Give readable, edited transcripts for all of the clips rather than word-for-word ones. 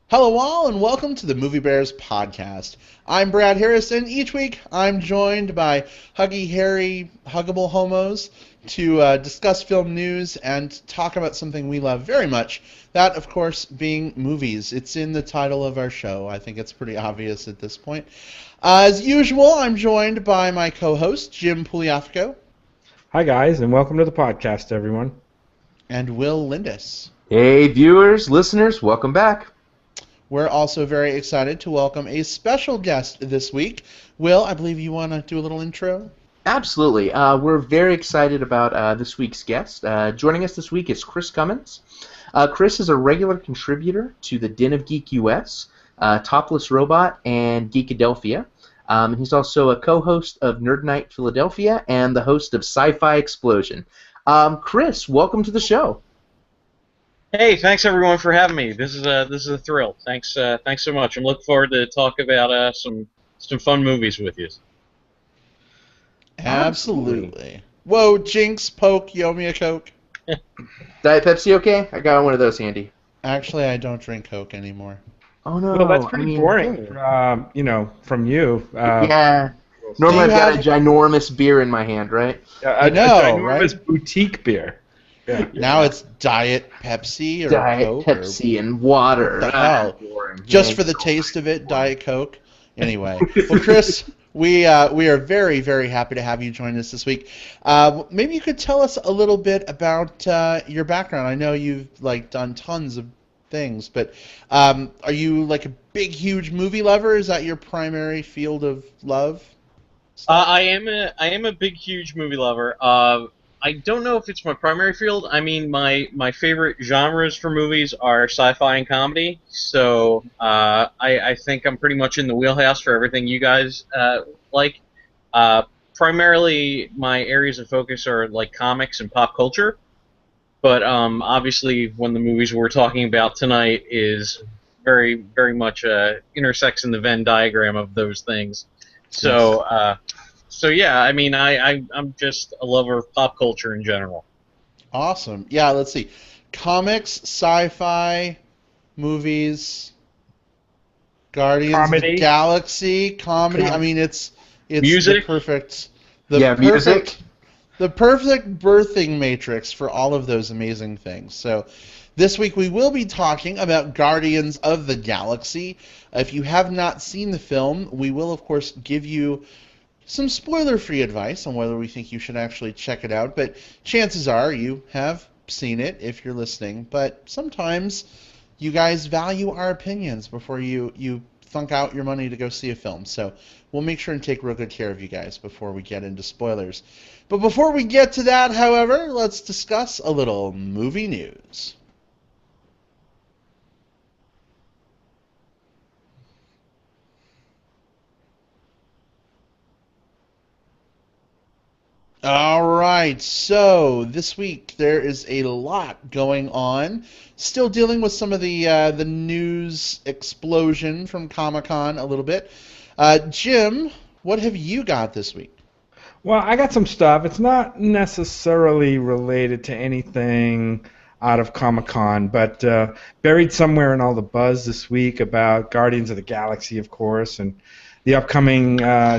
Hello, all, and welcome to the Movie Bears podcast. I'm Brad Harrison. Each week, I'm joined by Huggy Harry Huggable Homos to discuss film news and talk about something we love very much. That, of course, being movies. It's in the title of our show. I think it's pretty obvious at this point. As usual, I'm joined by my co-host, Jim Pugliafico. Hi, guys, and welcome to the podcast, everyone. And Will Lindis. Hey, viewers, listeners, welcome back. We're also very excited to welcome a special guest this week. Will, I believe you want to do a little intro? Absolutely. We're very excited about this week's guest. Joining us this week is Chris Cummins. Chris is a regular contributor to the Den of Geek US, Topless Robot, and Geekadelphia. He's also a co-host of Nerd Night Philadelphia and the host of Sci-Fi Explosion. Chris, welcome to the show. Hey, thanks everyone for having me. This is a thrill. Thanks so much. I'm looking forward to talk about some fun movies with you. Absolutely. Whoa, Jinx, Poke, you owe me a Coke. Diet Pepsi okay? I got one of those handy. Actually, I don't drink Coke anymore. Oh no. Well, that's pretty boring, from you. Yeah. Normally I've got a ginormous beer in my hand, right? I know, a right? Boutique beer. Yeah. Now it's Diet Pepsi or Diet Coke Pepsi and water. What the hell? Just for the taste of it, Diet Coke. Anyway, well, Chris, we are very, very happy to have you join us this week. Maybe you could tell us a little bit about your background. I know you've done tons of things, but are you like a big, huge movie lover? Is that your primary field of love? I am a big, huge movie lover. I don't know if it's my primary field. I mean, my favorite genres for movies are sci-fi and comedy. So I think I'm pretty much in the wheelhouse for everything you guys like. Primarily, my areas of focus are like comics and pop culture. But obviously, one of the movies we're talking about tonight is very, very much intersects in the Venn diagram of those things. So. So yeah, I mean, I'm just a lover of pop culture in general. Awesome. Yeah, let's see. Comics, sci-fi, movies, Guardians of the Galaxy, comedy. I mean, it's music. Music. The perfect birthing matrix for all of those amazing things. So this week we will be talking about Guardians of the Galaxy. If you have not seen the film, we will, of course, give you some spoiler-free advice on whether we think you should actually check it out, but chances are you have seen it if you're listening. But sometimes you guys value our opinions before you thunk out your money to go see a film. So we'll make sure and take real good care of you guys before we get into spoilers. But before we get to that, however, let's discuss a little movie news. All right, so this week there is a lot going on. Still dealing with some of the news explosion from Comic-Con a little bit. Jim, what have you got this week? Well, I got some stuff. It's not necessarily related to anything out of Comic-Con, but buried somewhere in all the buzz this week about Guardians of the Galaxy, of course, and the upcoming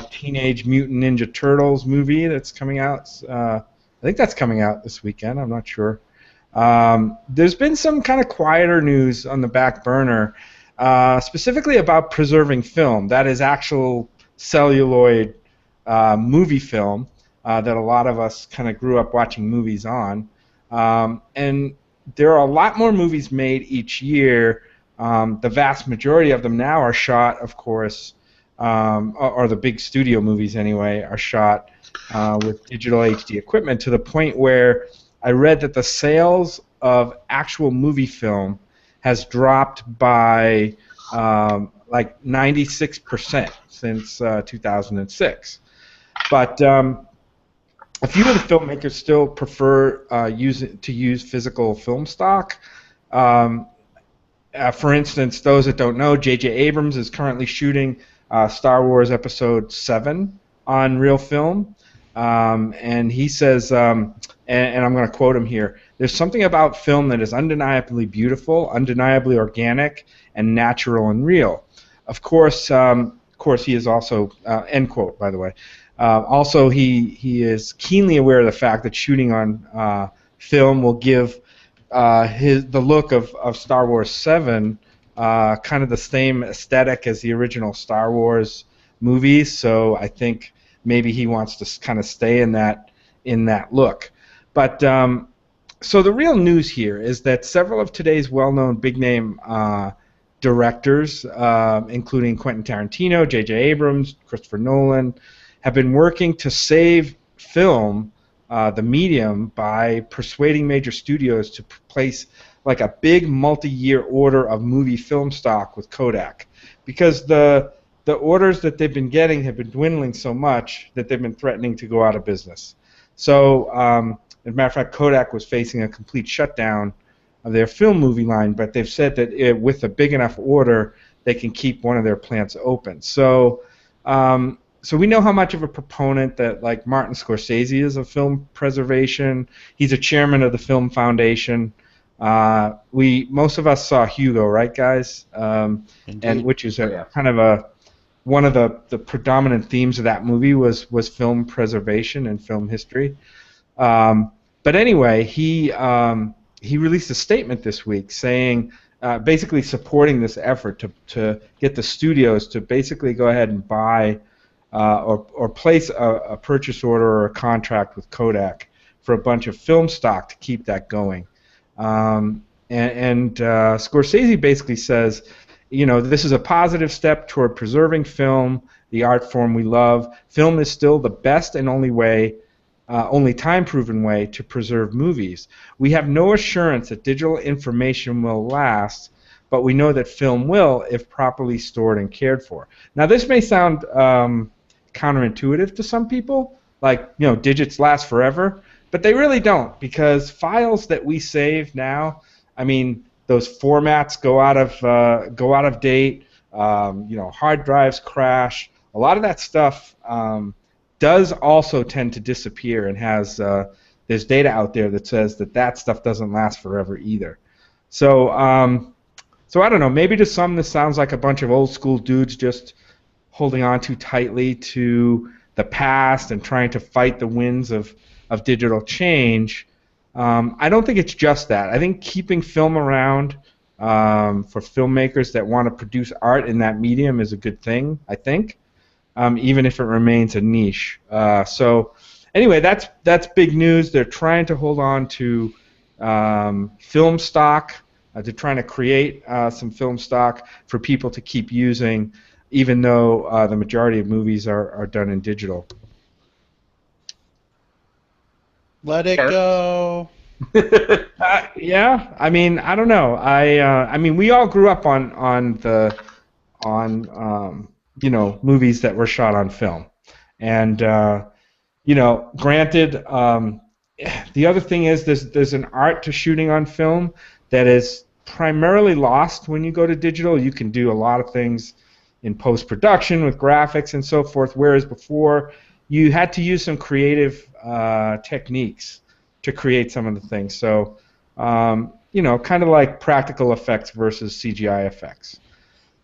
Teenage Mutant Ninja Turtles movie that's coming out. I think that's coming out this weekend. I'm not sure. There's been some kind of quieter news on the back burner, specifically about preserving film. That is actual celluloid movie film that a lot of us kind of grew up watching movies on. And there are a lot more movies made each year. The vast majority of them now are shot, of course, or the big studio movies anyway, are shot with digital HD equipment, to the point where I read that the sales of actual movie film has dropped by like 96% since 2006. But a few of the filmmakers still prefer to use physical film stock. For instance, those that don't know, J.J. Abrams is currently shooting Star Wars Episode 7 on real film. and he says, and I'm going to quote him here, "There's something about film that is undeniably beautiful, undeniably organic, and natural and real." Of course, he is also, end quote, by the way. Also, he is keenly aware of the fact that shooting on film will give the look of Star Wars 7 kind of the same aesthetic as the original Star Wars movies. So I think maybe he wants to kind of stay in that look. But so the real news here is that several of today's well-known big-name directors, including Quentin Tarantino, J.J. Abrams, Christopher Nolan, have been working to save film, the medium, by persuading major studios to place like a big multi-year order of movie film stock with Kodak, because the orders that they've been getting have been dwindling so much that they've been threatening to go out of business. So, as a matter of fact, Kodak was facing a complete shutdown of their film movie line, but they've said that with a big enough order, they can keep one of their plants open. So, so we know how much of a proponent that like Martin Scorsese is of film preservation. He's a chairman of the Film Foundation. Most of us saw Hugo, right, guys? And which is kind of one of the predominant themes of that movie was film preservation and film history. But anyway, he released a statement this week saying, basically supporting this effort to get the studios to basically go ahead and buy or place a purchase order or a contract with Kodak for a bunch of film stock to keep that going. And Scorsese basically says, this is a positive step toward preserving film, the art form we love. Film is still the best and only time-proven way to preserve movies. We have no assurance that digital information will last, but we know that film will if properly stored and cared for. Now, this may sound counterintuitive to some people, like, digits last forever, but they really don't, because files that we save now, I mean, those formats go out of date. Hard drives crash. A lot of that stuff does also tend to disappear, and there's data out there that says that stuff doesn't last forever either. So I don't know. Maybe to some this sounds like a bunch of old school dudes just holding on too tightly to the past and trying to fight the winds of digital change. I don't think it's just that. I think keeping film around for filmmakers that want to produce art in that medium is a good thing, I think, even if it remains a niche. So anyway, that's big news. They're trying to hold on to film stock. They're trying to create some film stock for people to keep using, even though the majority of movies are done in digital. Let it go. Yeah, I mean, I don't know. I mean, we all grew up on movies that were shot on film, and granted, the other thing is there's an art to shooting on film that is primarily lost when you go to digital. You can do a lot of things in post-production with graphics and so forth, whereas before you had to use some creative techniques to create some of the things. So, kind of like practical effects versus CGI effects.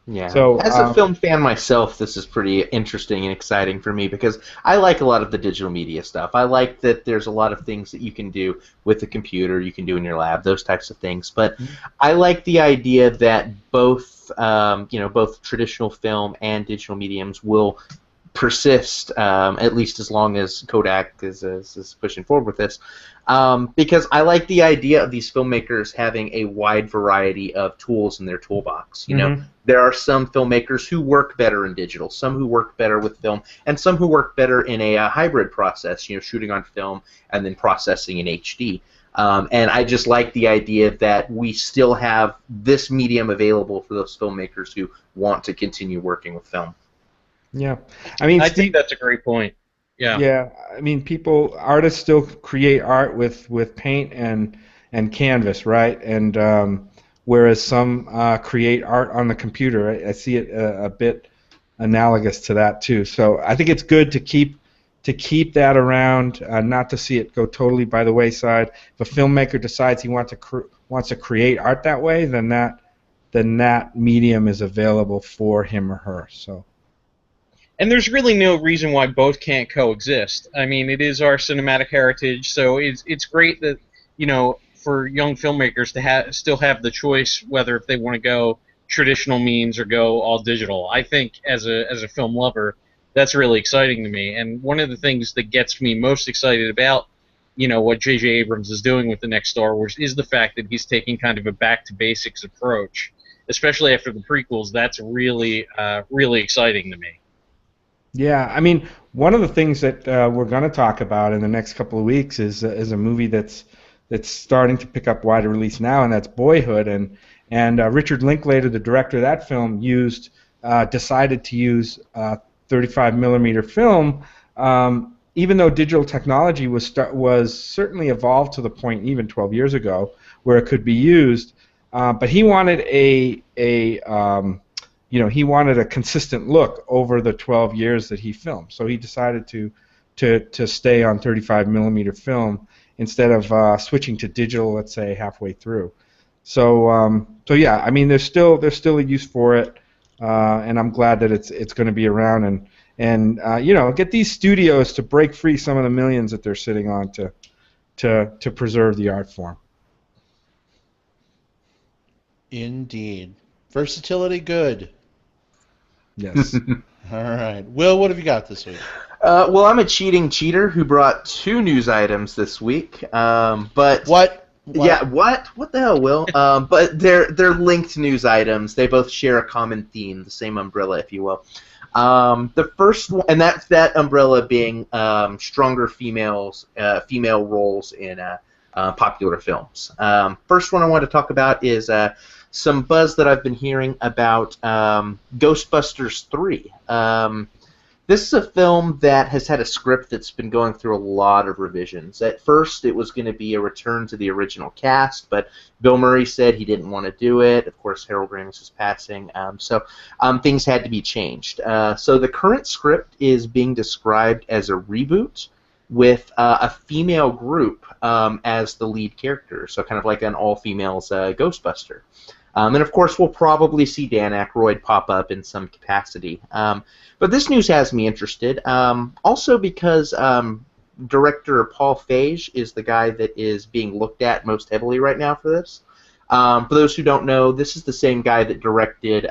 Yeah. So, as a film fan myself, this is pretty interesting and exciting for me because I like a lot of the digital media stuff. I like that there's a lot of things that you can do with the computer, you can do in your lab, those types of things. But I like the idea that both traditional film and digital mediums will persist, at least as long as Kodak is pushing forward with this, because I like the idea of these filmmakers having a wide variety of tools in their toolbox. There are some filmmakers who work better in digital, some who work better with film, and some who work better in a hybrid process, shooting on film and then processing in HD. And I just like the idea that we still have this medium available for those filmmakers who want to continue working with film. Yeah, I mean, I think that's a great point. Yeah. Yeah, I mean, artists still create art with paint and canvas, right? And whereas some create art on the computer, I see it a bit analogous to that too. So I think it's good to keep to keep that around, not to see it go totally by the wayside. If a filmmaker decides he wants to create art that way, then that medium is available for him or her. So. And there's really no reason why both can't coexist. I mean, it is our cinematic heritage, so it's great that, you know, for young filmmakers to still have the choice whether if they want to go traditional means or go all digital. I think as a film lover, that's really exciting to me. And one of the things that gets me most excited about, you know, what J.J. Abrams is doing with the next Star Wars is the fact that he's taking kind of a back to basics approach, especially after the prequels. That's really really exciting to me. Yeah, I mean, one of the things that we're going to talk about in the next couple of weeks is a movie that's starting to pick up wider release now, and that's Boyhood. And Richard Linklater, the director of that film, decided to use 35 millimeter film, even though digital technology was certainly evolved to the point even 12 years ago where it could be used. But he wanted he wanted a consistent look over the 12 years that he filmed. So he decided to stay on 35 millimeter film instead of switching to digital, let's say, halfway through. So yeah, I mean, there's still a use for it, and I'm glad that it's going to be around and get these studios to break free some of the millions that they're sitting on to preserve the art form. Indeed. Versatility good. Yes. All right. Will, what have you got this week? Well, I'm a cheating cheater who brought 2 news items this week. But What? Yeah, what? What the hell, Will? But they're linked news items. They both share a common theme, the same umbrella, if you will. The first one, and that's that umbrella being stronger female roles in popular films. First one I want to talk about is some buzz that I've been hearing about Ghostbusters 3. This is a film that has had a script that's been going through a lot of revisions. At first, it was going to be a return to the original cast, but Bill Murray said he didn't want to do it. Of course, Harold Ramis was passing, so things had to be changed. So the current script is being described as a reboot with a female group as the lead character, so kind of like an all-females Ghostbuster. And of course, we'll probably see Dan Aykroyd pop up in some capacity. But this news has me interested, also because director Paul Feig is the guy that is being looked at most heavily right now for this. For those who don't know, this is the same guy that directed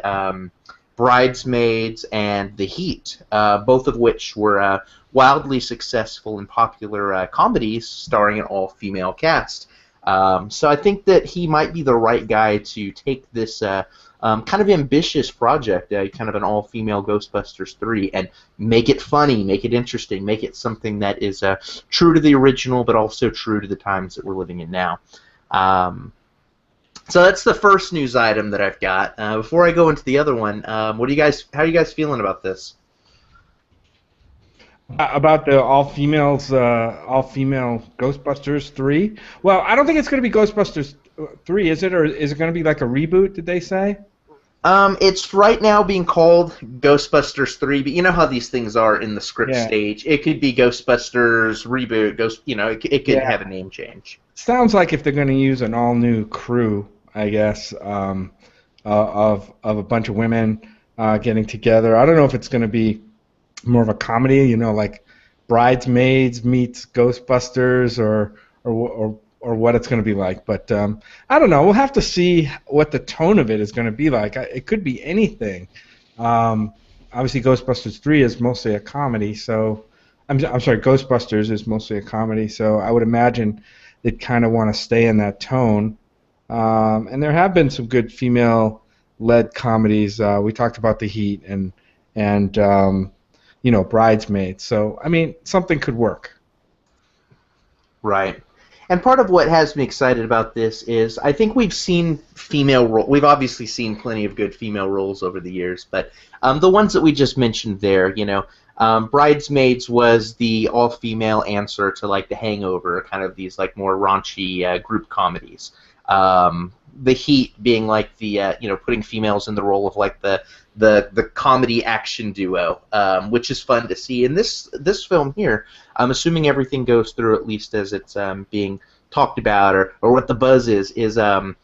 Bridesmaids and The Heat, both of which were wildly successful and popular comedies starring an all-female cast. So I think that he might be the right guy to take this kind of ambitious project, kind of an all-female Ghostbusters 3, and make it funny, make it interesting, make it something that is true to the original, but also true to the times that we're living in now. So that's the first news item that I've got. Before I go into the other one, how are you guys feeling about this? About the all-female Ghostbusters 3? Well, I don't think it's going to be Ghostbusters 3, is it? Or is it going to be like a reboot, did they say? It's right now being called Ghostbusters 3, but you know how these things are in the script stage. It could be Ghostbusters reboot, it could have a name change. Sounds like if they're going to use an all-new crew, I guess, of a bunch of women getting together. I don't know if it's going to be more of a comedy, like Bridesmaids meets Ghostbusters, or what it's going to be like. But I don't know. We'll have to see what the tone of it is going to be like. It could be anything. Obviously, Ghostbusters 3 is mostly a comedy, so I'm sorry, Ghostbusters is mostly a comedy. So I would imagine they'd kind of want to stay in that tone. And there have been some good female-led comedies. We talked about The Heat and Bridesmaids. So, I mean, something could work. Right. And part of what has me excited about this is I think we've seen we've obviously seen plenty of good female roles over the years, but the ones that we just mentioned there, Bridesmaids was the all-female answer to like The Hangover, kind of these like more raunchy group comedies. The Heat being like the putting females in the role of like the comedy action duo, which is fun to see. And this film here, I'm assuming everything goes through at least as it's being talked about, or what the buzz is going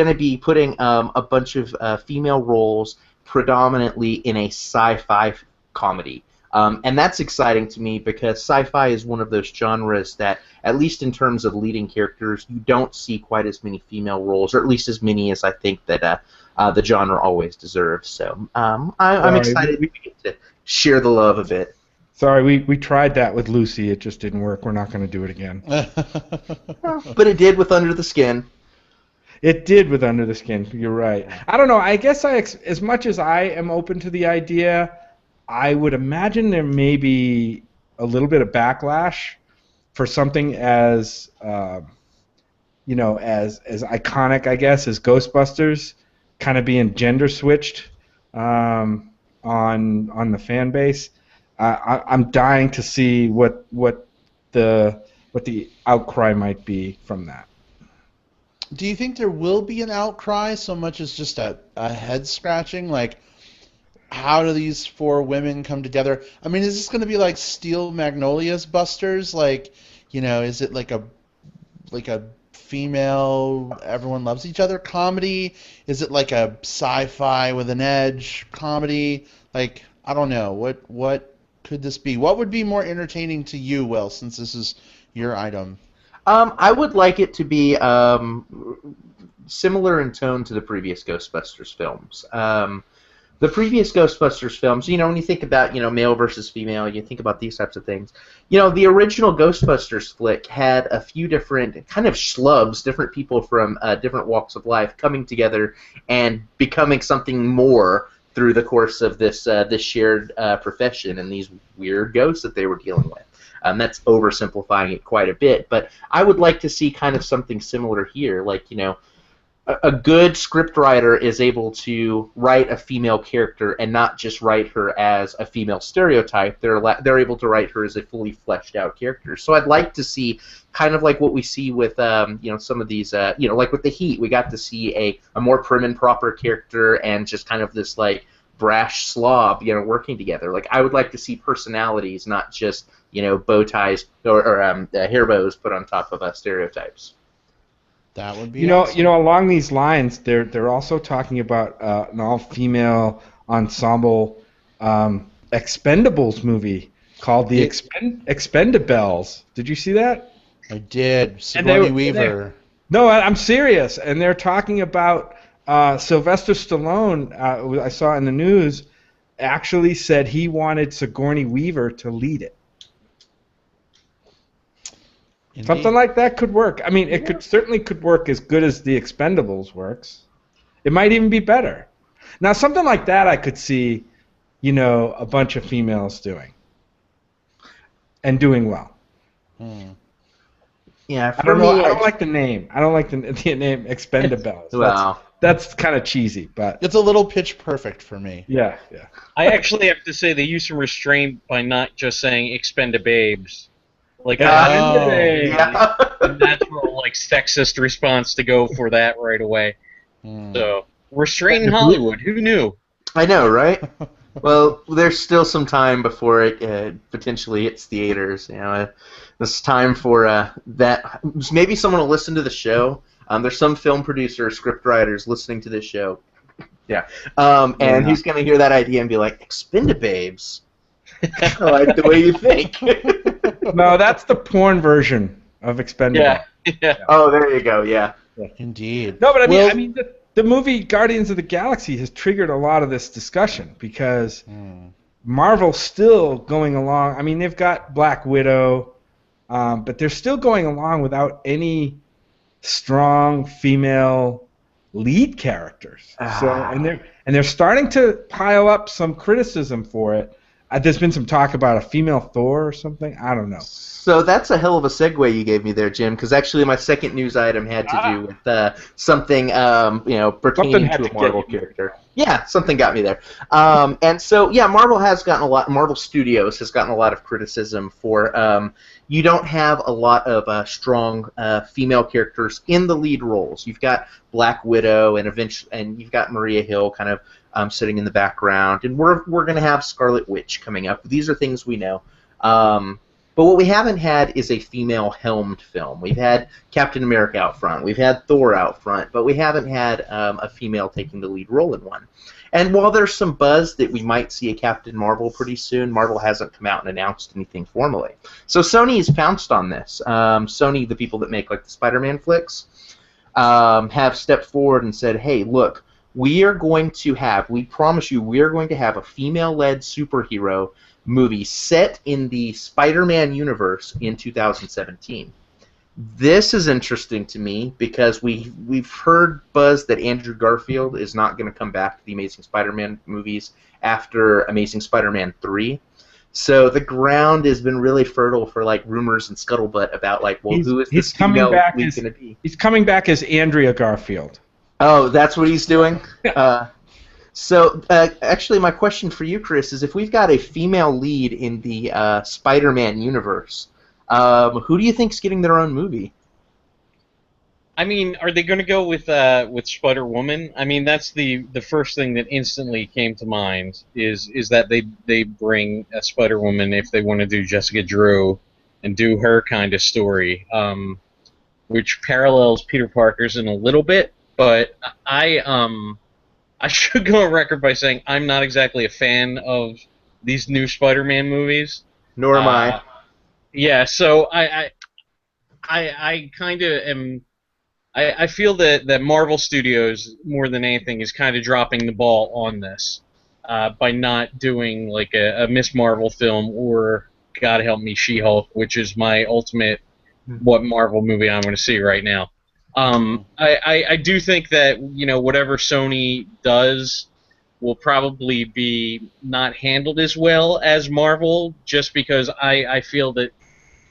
to be putting a bunch of female roles predominantly in a sci-fi comedy. And that's exciting to me because sci-fi is one of those genres that, at least in terms of leading characters, you don't see quite as many female roles, or at least as many as I think that the genre always deserves. So I'm excited we get to share the love a bit. Sorry, we tried that with Lucy. It just didn't work. We're not going to do it again. But it did with Under the Skin. It did with Under the Skin. You're right. I don't know. I guess as much as I am open to the idea, I would imagine there may be a little bit of backlash for something as as iconic, I guess, as Ghostbusters, kind of being gender switched on the fan base. I'm dying to see what the outcry might be from that. Do you think there will be an outcry so much as just a head scratching? Like, how do these four women come together? I mean, is this going to be like Steel Magnolias Busters? Like, is it like a female everyone loves each other comedy? Is it like a sci-fi with an edge comedy? Like, I don't know. What could this be? What would be more entertaining to you, Will, since this is your item? I would like it to be similar in tone to the previous Ghostbusters films. The previous Ghostbusters films, when you think about, male versus female, you think about these types of things. The original Ghostbusters flick had a few different kind of schlubs, different people from different walks of life coming together and becoming something more through the course of this shared profession and these weird ghosts that they were dealing with. That's oversimplifying it quite a bit, but I would like to see kind of something similar here. Like, a good scriptwriter is able to write a female character and not just write her as a female stereotype. They're able to write her as a fully fleshed out character. So I'd like to see kind of like what we see with some of these like with The Heat, we got to see a more prim and proper character and just kind of this like brash slob working together. Like, I would like to see personalities, not just bow ties or hair bows put on top of stereotypes. That would be awesome. Along these lines, they're also talking about an all-female ensemble Expendables movie called the Expendables. Did you see that? I did. Sigourney Weaver. No, I'm serious. And they're talking about Sylvester Stallone. I saw in the news actually said he wanted Sigourney Weaver to lead it. Indeed. Something like that could work. I mean, it certainly could work as good as the Expendables works. It might even be better. Now, something like that I could see, a bunch of females doing. And doing well. Yeah, I don't like the name. I don't like the name Expendables. Wow. That's kind of cheesy, but it's a little pitch perfect for me. Yeah. I actually have to say they use some restraint by not just saying Expendababes. Like, a natural, like, sexist response to go for that right away. So, restraint in Hollywood, who knew? I know, right? Well, there's still some time before it potentially hits theaters. This time for that. Maybe someone will listen to the show. There's some film producers, script writers listening to this show. Yeah. And he's going to hear that idea and be like, Expendababes. I like the way you think. No, that's the porn version of Expendables. Yeah. Oh, there you go. Yeah. Indeed. No, but I mean, the movie Guardians of the Galaxy has triggered a lot of this discussion because Marvel's still going along. I mean, they've got Black Widow, but they're still going along without any strong female lead characters. So, and they're starting to pile up some criticism for it. There's been some talk about a female Thor or something. I don't know. So that's a hell of a segue you gave me there, Jim, because actually my second news item had to do with something, pertaining to a Marvel character. Yeah, something got me there. And so, yeah, Marvel Studios has gotten a lot of criticism for you don't have a lot of strong female characters in the lead roles. You've got Black Widow and you've got Maria Hill kind of sitting in the background, and we're going to have Scarlet Witch coming up. These are things we know. But what we haven't had is a female-helmed film. We've had Captain America out front. We've had Thor out front. But we haven't had a female taking the lead role in one. And while there's some buzz that we might see a Captain Marvel pretty soon, Marvel hasn't come out and announced anything formally. So Sony has pounced on this. Sony, the people that make like the Spider-Man flicks, have stepped forward and said, hey, look, we promise you, we are going to have a female-led superhero movie set in the Spider-Man universe in 2017. This is interesting to me because we've heard buzz that Andrew Garfield is not going to come back to the Amazing Spider-Man movies after Amazing Spider-Man 3. So the ground has been really fertile for like rumors and scuttlebutt about like, well, who is this female lead going to be? He's coming back as Andrea Garfield. Oh, that's what he's doing? So, actually, my question for you, Chris, is if we've got a female lead in the Spider-Man universe, who do you think's getting their own movie? I mean, are they going to go with Spider-Woman? I mean, that's the first thing that instantly came to mind is that they bring a Spider-Woman if they want to do Jessica Drew and do her kind of story, which parallels Peter Parker's in a little bit, but I should go on record by saying I'm not exactly a fan of these new Spider-Man movies. Nor am I. Yeah, so I kind of am. I feel that Marvel Studios, more than anything, is kind of dropping the ball on this by not doing like a Miss Marvel film or, God help me, She-Hulk, which is my ultimate what Marvel movie I want to see right now. I do think that whatever Sony does will probably be not handled as well as Marvel, just because I feel that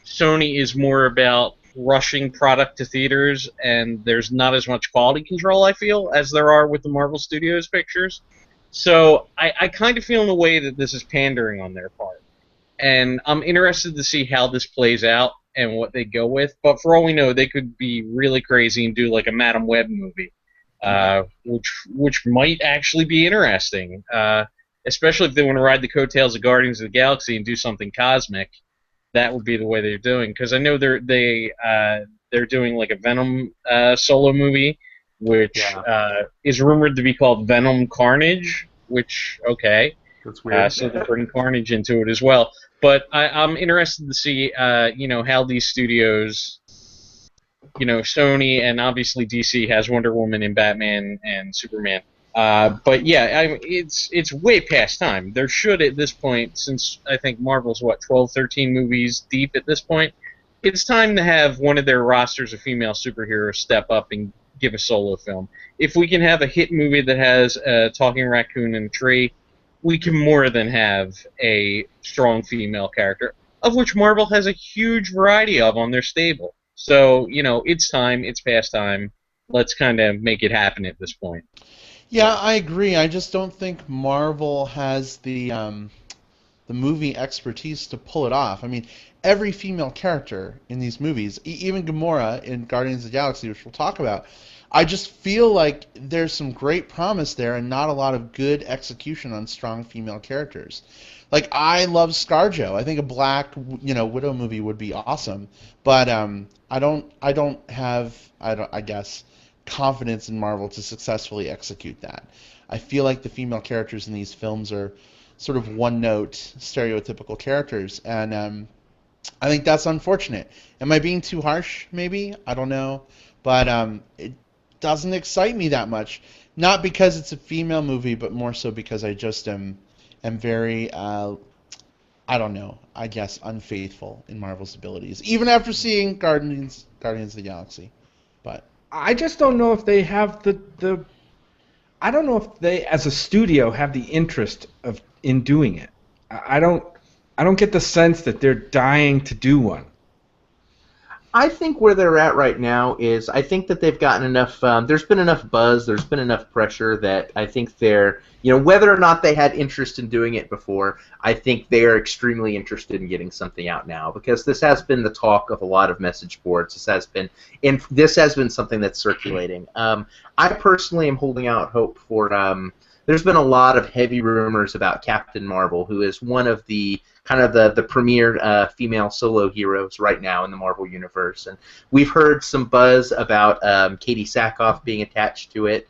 Sony is more about rushing product to theaters, and there's not as much quality control, I feel, as there are with the Marvel Studios pictures. So I kind of feel in a way that this is pandering on their part, and I'm interested to see how this plays out and what they go with. But for all we know, they could be really crazy and do like a Madam Web movie, which might actually be interesting, especially if they want to ride the coattails of Guardians of the Galaxy and do something cosmic. That would be the way they're doing, because I know they're doing like a Venom solo movie, which is rumored to be called Venom Carnage. Which that's weird. So they're bringing Carnage into it as well. But I'm interested to see, how these studios, Sony and obviously DC has Wonder Woman and Batman and Superman. But yeah, it's way past time. There should, at this point, since I think Marvel's 12, 13 movies deep at this point, it's time to have one of their rosters of female superheroes step up and give a solo film. If we can have a hit movie that has a talking raccoon and a tree, we can more than have a strong female character, of which Marvel has a huge variety of on their stable. So, it's time, it's past time. Let's kind of make it happen at this point. Yeah, I agree. I just don't think Marvel has the movie expertise to pull it off. I mean, every female character in these movies, even Gamora in Guardians of the Galaxy, which we'll talk about, I just feel like there's some great promise there and not a lot of good execution on strong female characters. Like, I love ScarJo. I think a Black, Widow movie would be awesome, but I don't have confidence in Marvel to successfully execute that. I feel like the female characters in these films are sort of one-note, stereotypical characters, and I think that's unfortunate. Am I being too harsh? Maybe, I don't know, but it doesn't excite me that much. Not because it's a female movie, but more so because I just am very, unfaithful in Marvel's abilities, even after seeing Guardians of the Galaxy. But I just don't know if they have the I don't know if they, as a studio, have the interest in doing it. I don't get the sense that they're dying to do one. I think where they're at right now is I think that they've gotten enough. There's been enough buzz. There's been enough pressure that I think they're, whether or not they had interest in doing it before, I think they are extremely interested in getting something out now, because this has been the talk of a lot of message boards. This has been something that's circulating. I personally am holding out hope for. There's been a lot of heavy rumors about Captain Marvel, who is one of the kind of the premier female solo heroes right now in the Marvel Universe. And we've heard some buzz about Katie Sackhoff being attached to it.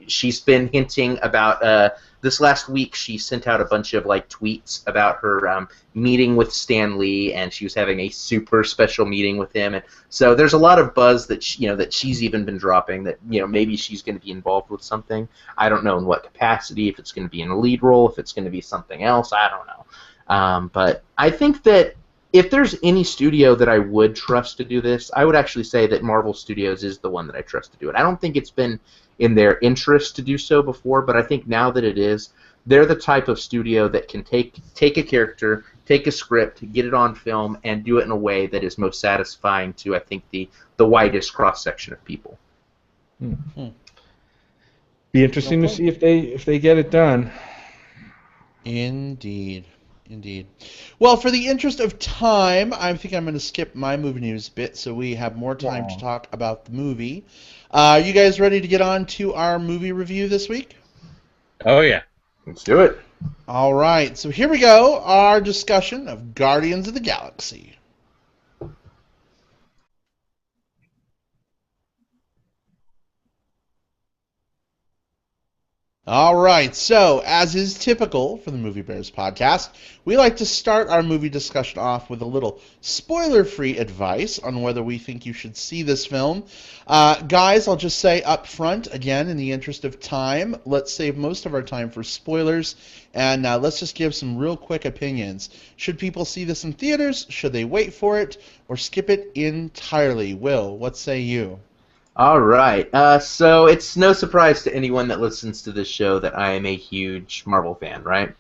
She's been hinting about this last week. She sent out a bunch of tweets about her meeting with Stan Lee, and she was having a super special meeting with him. And so there's a lot of buzz that that she's even been dropping, that maybe she's going to be involved with something. I don't know in what capacity. If it's going to be in a lead role, if it's going to be something else, I don't know. But I think that if there's any studio that I would trust to do this, I would actually say that Marvel Studios is the one that I trust to do it. I don't think it's been in their interest to do so before, but I think now that it is, they're the type of studio that can take a character, take a script, get it on film, and do it in a way that is most satisfying to, I think, the widest cross-section of people. Mm-hmm. Be interesting to see if they get it done. Indeed. Indeed. Well, for the interest of time, I think I'm going to skip my movie news bit so we have more time to talk about the movie. Are you guys ready to get on to our movie review this week? Oh, yeah. Let's do it. All right. So here we go, our discussion of Guardians of the Galaxy. All right, so as is typical for the Movie Bears podcast, we like to start our movie discussion off with a little spoiler-free advice on whether we think you should see this film. Guys, I'll just say up front, again, in the interest of time, let's save most of our time for spoilers, and let's just give some real quick opinions. Should people see this in theaters? Should they wait for it? Or skip it entirely? Will, what say you? All right. So it's no surprise to anyone that listens to this show that I am a huge Marvel fan, right?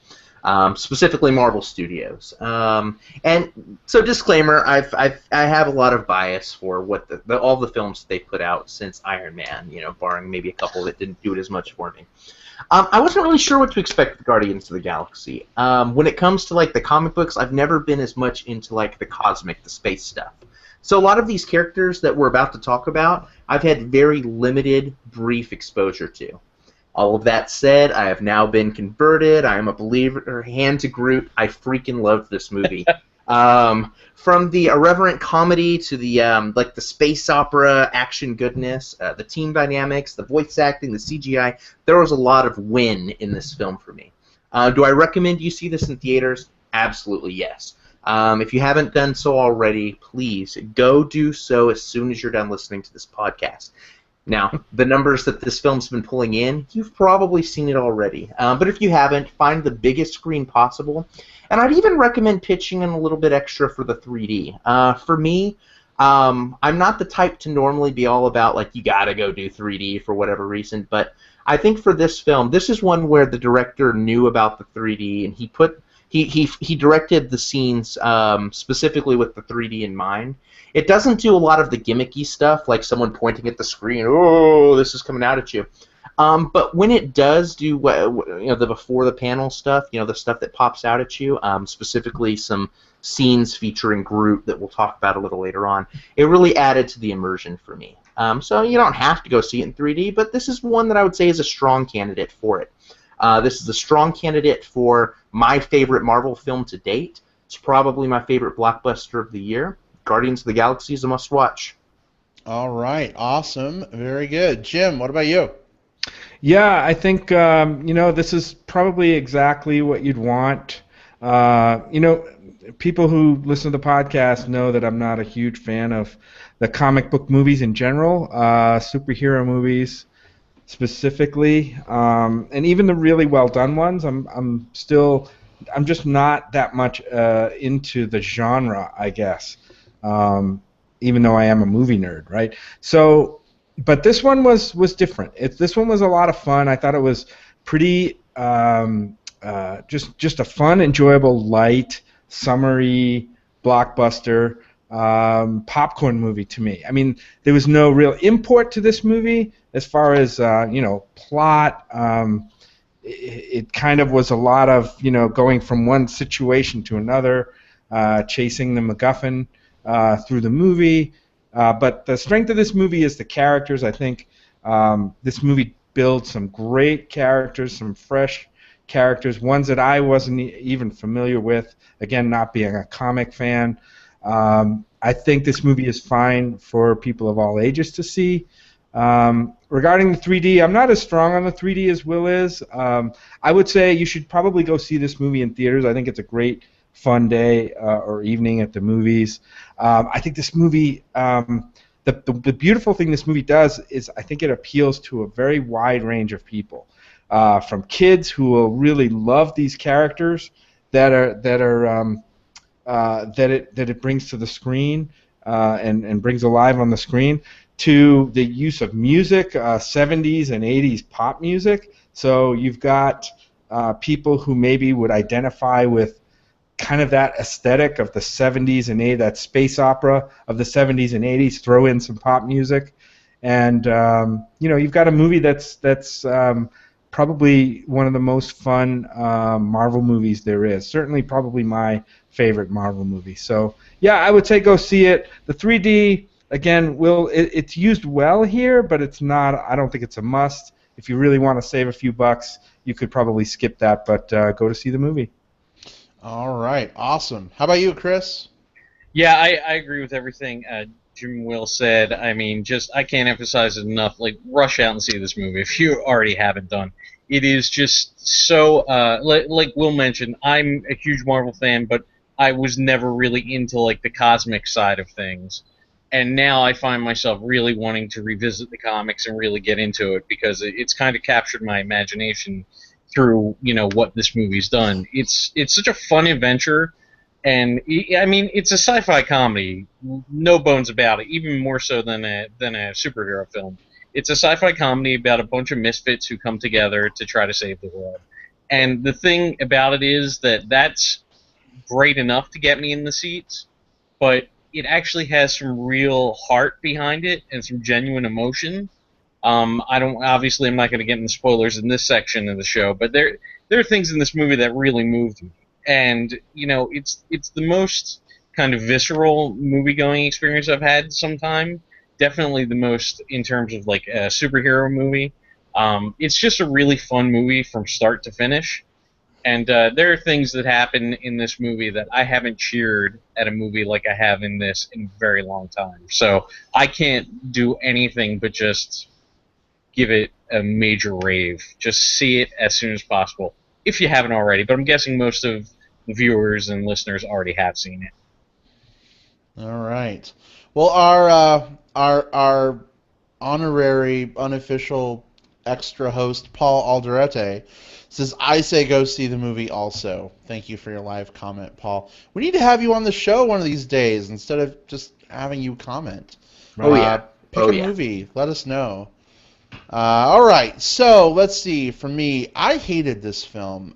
Specifically Marvel Studios. And so disclaimer, I have a lot of bias for what all the films they put out since Iron Man, barring maybe a couple that didn't do it as much for me. I wasn't really sure what to expect with Guardians of the Galaxy. When it comes to the comic books, I've never been as much into the cosmic, the space stuff. So a lot of these characters that we're about to talk about, I've had very limited, brief exposure to. All of that said, I have now been converted. I am a believer. Hand to Groot. I freaking loved this movie. From the irreverent comedy to the the space opera action goodness, the team dynamics, the voice acting, the CGI, there was a lot of win in this film for me. Do I recommend you see this in theaters? Absolutely yes. If you haven't done so already, please go do so as soon as you're done listening to this podcast. Now, the numbers that this film's been pulling in, you've probably seen it already. But if you haven't, find the biggest screen possible. And I'd even recommend pitching in a little bit extra for the 3D. For me, I'm not the type to normally be all about, you gotta go do 3D for whatever reason, but I think for this film, this is one where the director knew about the 3D, and he directed the scenes specifically with the 3D in mind. It doesn't do a lot of the gimmicky stuff, like someone pointing at the screen, oh, this is coming out at you. But when it does do the before the panel stuff, the stuff that pops out at you, specifically some scenes featuring Groot that we'll talk about a little later on, it really added to the immersion for me. So you don't have to go see it in 3D, but this is one that I would say is a strong candidate for it. This is a strong candidate for my favorite Marvel film to date. It's probably my favorite blockbuster of the year. Guardians of the Galaxy is a must-watch. All right, awesome, very good. Jim, what about you? Yeah, I think this is probably exactly what you'd want. People who listen to the podcast know that I'm not a huge fan of the comic book movies in general, superhero movies specifically, and even the really well done ones. I'm just not that much into the genre, I guess. Even though I am a movie nerd, right? So, but this one was different. This one was a lot of fun. I thought it was pretty just a fun, enjoyable, light, summery blockbuster popcorn movie to me. I mean, there was no real import to this movie as far as plot. It kind of was a lot of going from one situation to another, chasing the MacGuffin through the movie. But the strength of this movie is the characters. I think this movie builds some great characters, some fresh characters, ones that I wasn't even familiar with, again, not being a comic fan. I think this movie is fine for people of all ages to see. Regarding the 3D, I'm not as strong on the 3D as Will is. I would say you should probably go see this movie in theaters. I think it's a great, fun day or evening at the movies. I think this movie, the beautiful thing this movie does is I think it appeals to a very wide range of people. From kids who will really love these characters that it brings to the screen and brings alive on the screen, to the use of music, 70s and 80s pop music. So you've got people who maybe would identify with kind of that aesthetic of the 70s and 80s, that space opera of the 70s and 80s, throw in some pop music. And, you've got a movie that's probably one of the most fun Marvel movies there is. Certainly probably my favorite Marvel movie. So, yeah, I would say go see it. The 3D, again, it's used well here, but it's not. I don't think it's a must. If you really want to save a few bucks, you could probably skip that, but go to see the movie. All right, awesome. How about you, Chris? Yeah, I agree with everything Jim and Will said. I mean, I can't emphasize it enough. Like, rush out and see this movie if you already haven't done. It is just so, like Will mentioned, I'm a huge Marvel fan, but I was never really into, like, the cosmic side of things. And now I find myself really wanting to revisit the comics and really get into it because it's kind of captured my imagination through, what this movie's done. It's such a fun adventure, and I mean, it's a sci-fi comedy, no bones about it, even more so than a superhero film. It's a sci-fi comedy about a bunch of misfits who come together to try to save the world. And the thing about it is that's great enough to get me in the seats, but it actually has some real heart behind it and some genuine emotion. I'm not going to get into spoilers in this section of the show, but there are things in this movie that really moved me. And, it's the most kind of visceral movie-going experience I've had sometime. Definitely the most in terms of, like, a superhero movie. It's just a really fun movie from start to finish. And there are things that happen in this movie that I haven't cheered at a movie like I have in this in a very long time. So I can't do anything but just give it a major rave. Just see it as soon as possible, if you haven't already. But I'm guessing most of the viewers and listeners already have seen it. All right. Well, our honorary, unofficial extra host, Paul Alderete, says, I say go see the movie also. Thank you for your live comment, Paul. We need to have you on the show one of these days instead of just having you comment. Pick a movie. Let us know. All right, so let's see. For me, I hated this film.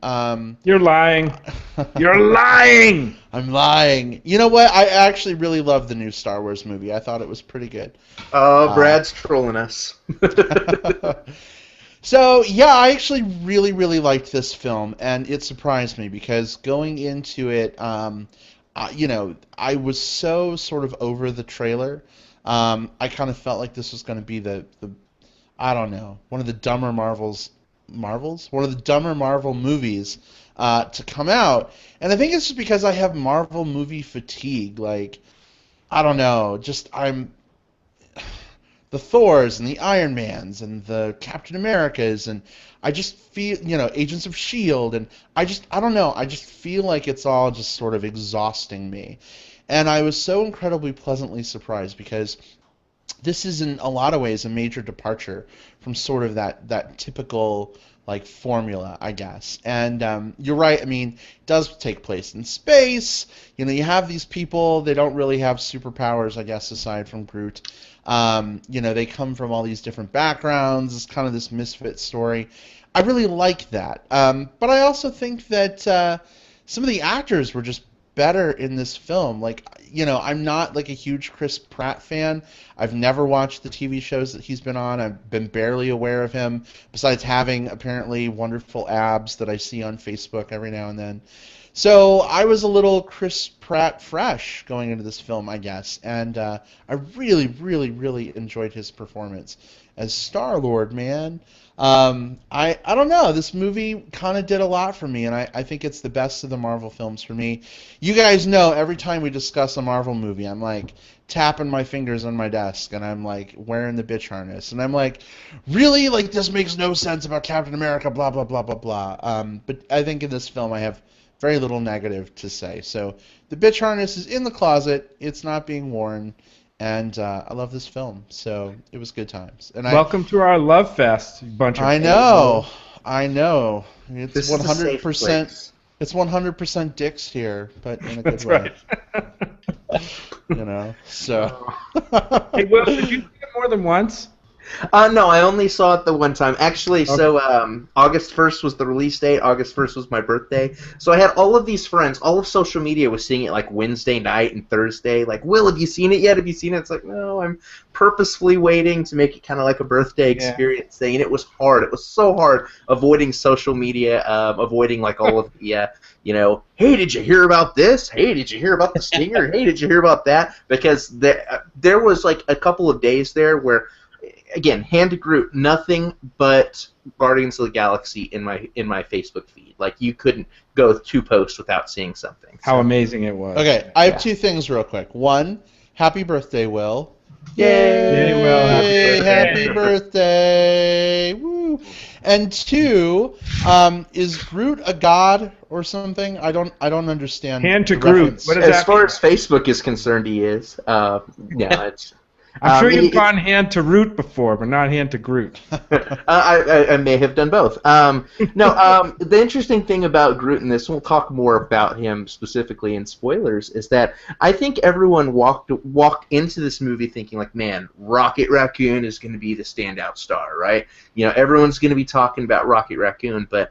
You're lying. You're lying. I'm lying. You know what? I actually really loved the new Star Wars movie. I thought it was pretty good. Oh, Brad's trolling us. So, yeah, I actually really, really liked this film, and it surprised me because going into it, I was so sort of over the trailer. I kind of felt like this was going to be I don't know, one of the dumber one of the dumber Marvel movies to come out. And I think it's just because I have Marvel movie fatigue. Like, I don't know, the Thors and the Iron Mans and the Captain Americas, and I just feel, Agents of S.H.I.E.L.D., and I don't know, I just feel like it's all just sort of exhausting me. And I was so incredibly pleasantly surprised because this is in a lot of ways a major departure from sort of that typical like formula, I guess. And you're right. I mean, it does take place in space. You have these people. They don't really have superpowers, I guess, aside from Groot. They come from all these different backgrounds. It's kind of this misfit story. I really like that. But I also think that some of the actors were just better in this film. Like, I'm not like a huge Chris Pratt fan. I've never watched the TV shows that he's been on. I've been barely aware of him, besides having apparently wonderful abs that I see on Facebook every now and then. So I was a little Chris Pratt fresh going into this film, I guess, and I really, really, really enjoyed his performance as Star-Lord, man. I don't know. This movie kind of did a lot for me, and I think it's the best of the Marvel films for me. You guys know every time we discuss a Marvel movie, I'm like tapping my fingers on my desk, and I'm like wearing the bitch harness, and I'm like, really? Like, this makes no sense about Captain America, blah, blah, blah, blah, blah. But I think in this film I have very little negative to say. So the bitch harness is in the closet. It's not being worn. And I love this film, so it was good times. And welcome to our love fest, bunch of. I know. It's This 100%. It's 100% dicks here, but in a good way. Right. So. Hey, Will, did you see it more than once? No, I only saw it the one time. Actually, Okay. so August 1st was the release date. August 1st was my birthday. So I had all of these friends. All of social media was seeing it like Wednesday night and Thursday. Like, Will, have you seen it yet? Have you seen it? It's like, no, I'm purposefully waiting to make it kind of like a birthday experience thing. And it was hard. It was so hard avoiding social media, avoiding like all of the, hey, did you hear about this? Hey, did you hear about the stinger? Hey, did you hear about that? Because there was like a couple of days there where, again, hand to Groot, nothing but Guardians of the Galaxy in my Facebook feed. Like, you couldn't go 2 posts without seeing something. How amazing it was. Okay, I have 2 things real quick. One, happy birthday, Will. Yay! Yay, Will, Happy birthday! Woo! And 2, is Groot a god or something? I don't understand. Hand to the Groot. reference. What does As that far mean? as Facebook is concerned, he is. It's. I'm sure you've it's- gone hand to Root before, but not hand to Groot. I may have done both. The interesting thing about Groot in this, we'll talk more about him specifically in spoilers, is that I think everyone walked into this movie thinking like, man, Rocket Raccoon is going to be the standout star, right? Everyone's going to be talking about Rocket Raccoon, but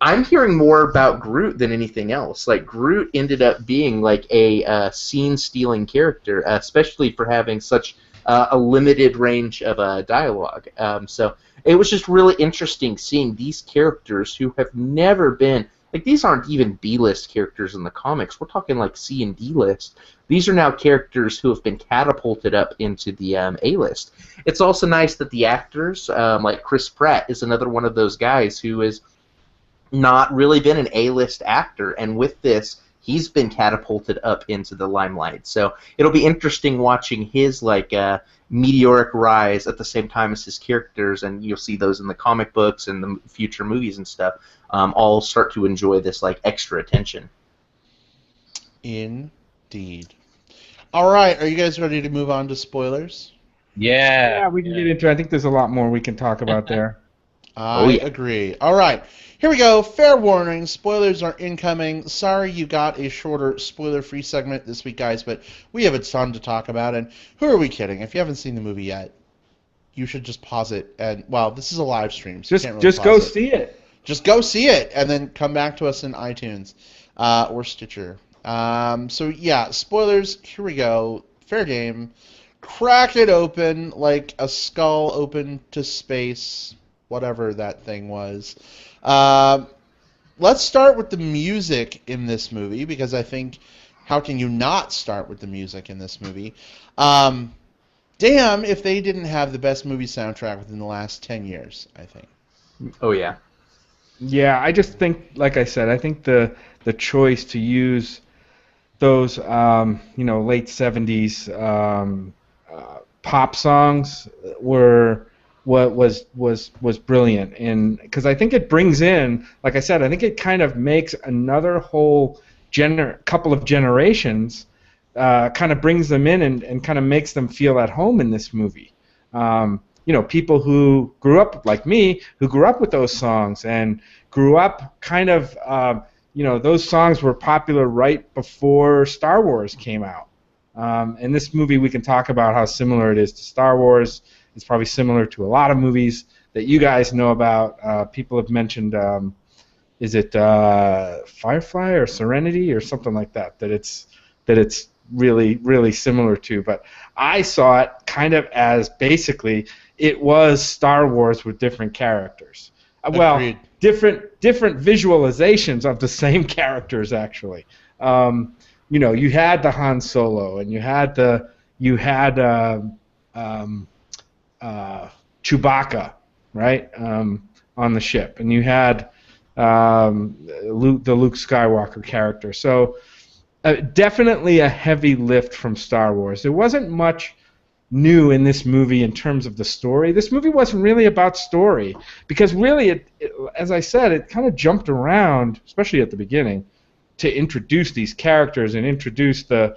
I'm hearing more about Groot than anything else. Like, Groot ended up being like a scene-stealing character, especially for having such a limited range of dialogue. So it was just really interesting seeing these characters who have never been, like, these aren't even B-list characters in the comics. We're talking like C and D-list. These are now characters who have been catapulted up into the A-list. It's also nice that the actors, like Chris Pratt, is another one of those guys who is not really been an A-list actor, and with this, he's been catapulted up into the limelight. So it'll be interesting watching his meteoric rise at the same time as his characters, and you'll see those in the comic books and the future movies and stuff. All start to enjoy this extra attention. Indeed. All right, are you guys ready to move on to spoilers? Yeah. We can get into it. I think there's a lot more we can talk about there. I agree. All right, here we go. Fair warning, spoilers are incoming. Sorry you got a shorter spoiler-free segment this week, guys, but we have a ton to talk about, and who are we kidding? If you haven't seen the movie yet, you should just pause it, and, well, this is a live stream, so you can't really Just go pause it. see it. Just go see it, and then come back to us in iTunes or Stitcher. So, yeah, spoilers, here we go. Fair game. Crack it open like a skull open to space, whatever that thing was. Let's start with the music in this movie, because I think, how can you not start with the music in this movie? Damn if they didn't have the best movie soundtrack within the last 10 years, I think. Oh, yeah. Yeah, I just think, like I said, I think the choice to use those late 70s pop songs were what was brilliant, and because I think it brings in, like I said, I think it kind of makes another whole couple of generations, kind of brings them in and kind of makes them feel at home in this movie. People who grew up like me, who grew up with those songs and grew up kind of, those songs were popular right before Star Wars came out. And this movie, we can talk about how similar it is to Star Wars. It's probably similar to a lot of movies that you guys know about. People have mentioned, is it Firefly or Serenity or something like that? That it's really, really similar to. But I saw it kind of as basically it was Star Wars with different characters. Well, different visualizations of the same characters actually. You had the Han Solo, and you had Chewbacca, right, on the ship, and you had the Luke Skywalker character. So definitely a heavy lift from Star Wars. There wasn't much new in this movie in terms of the story. This movie wasn't really about story because really, it as I said, it kind of jumped around, especially at the beginning, to introduce these characters and introduce the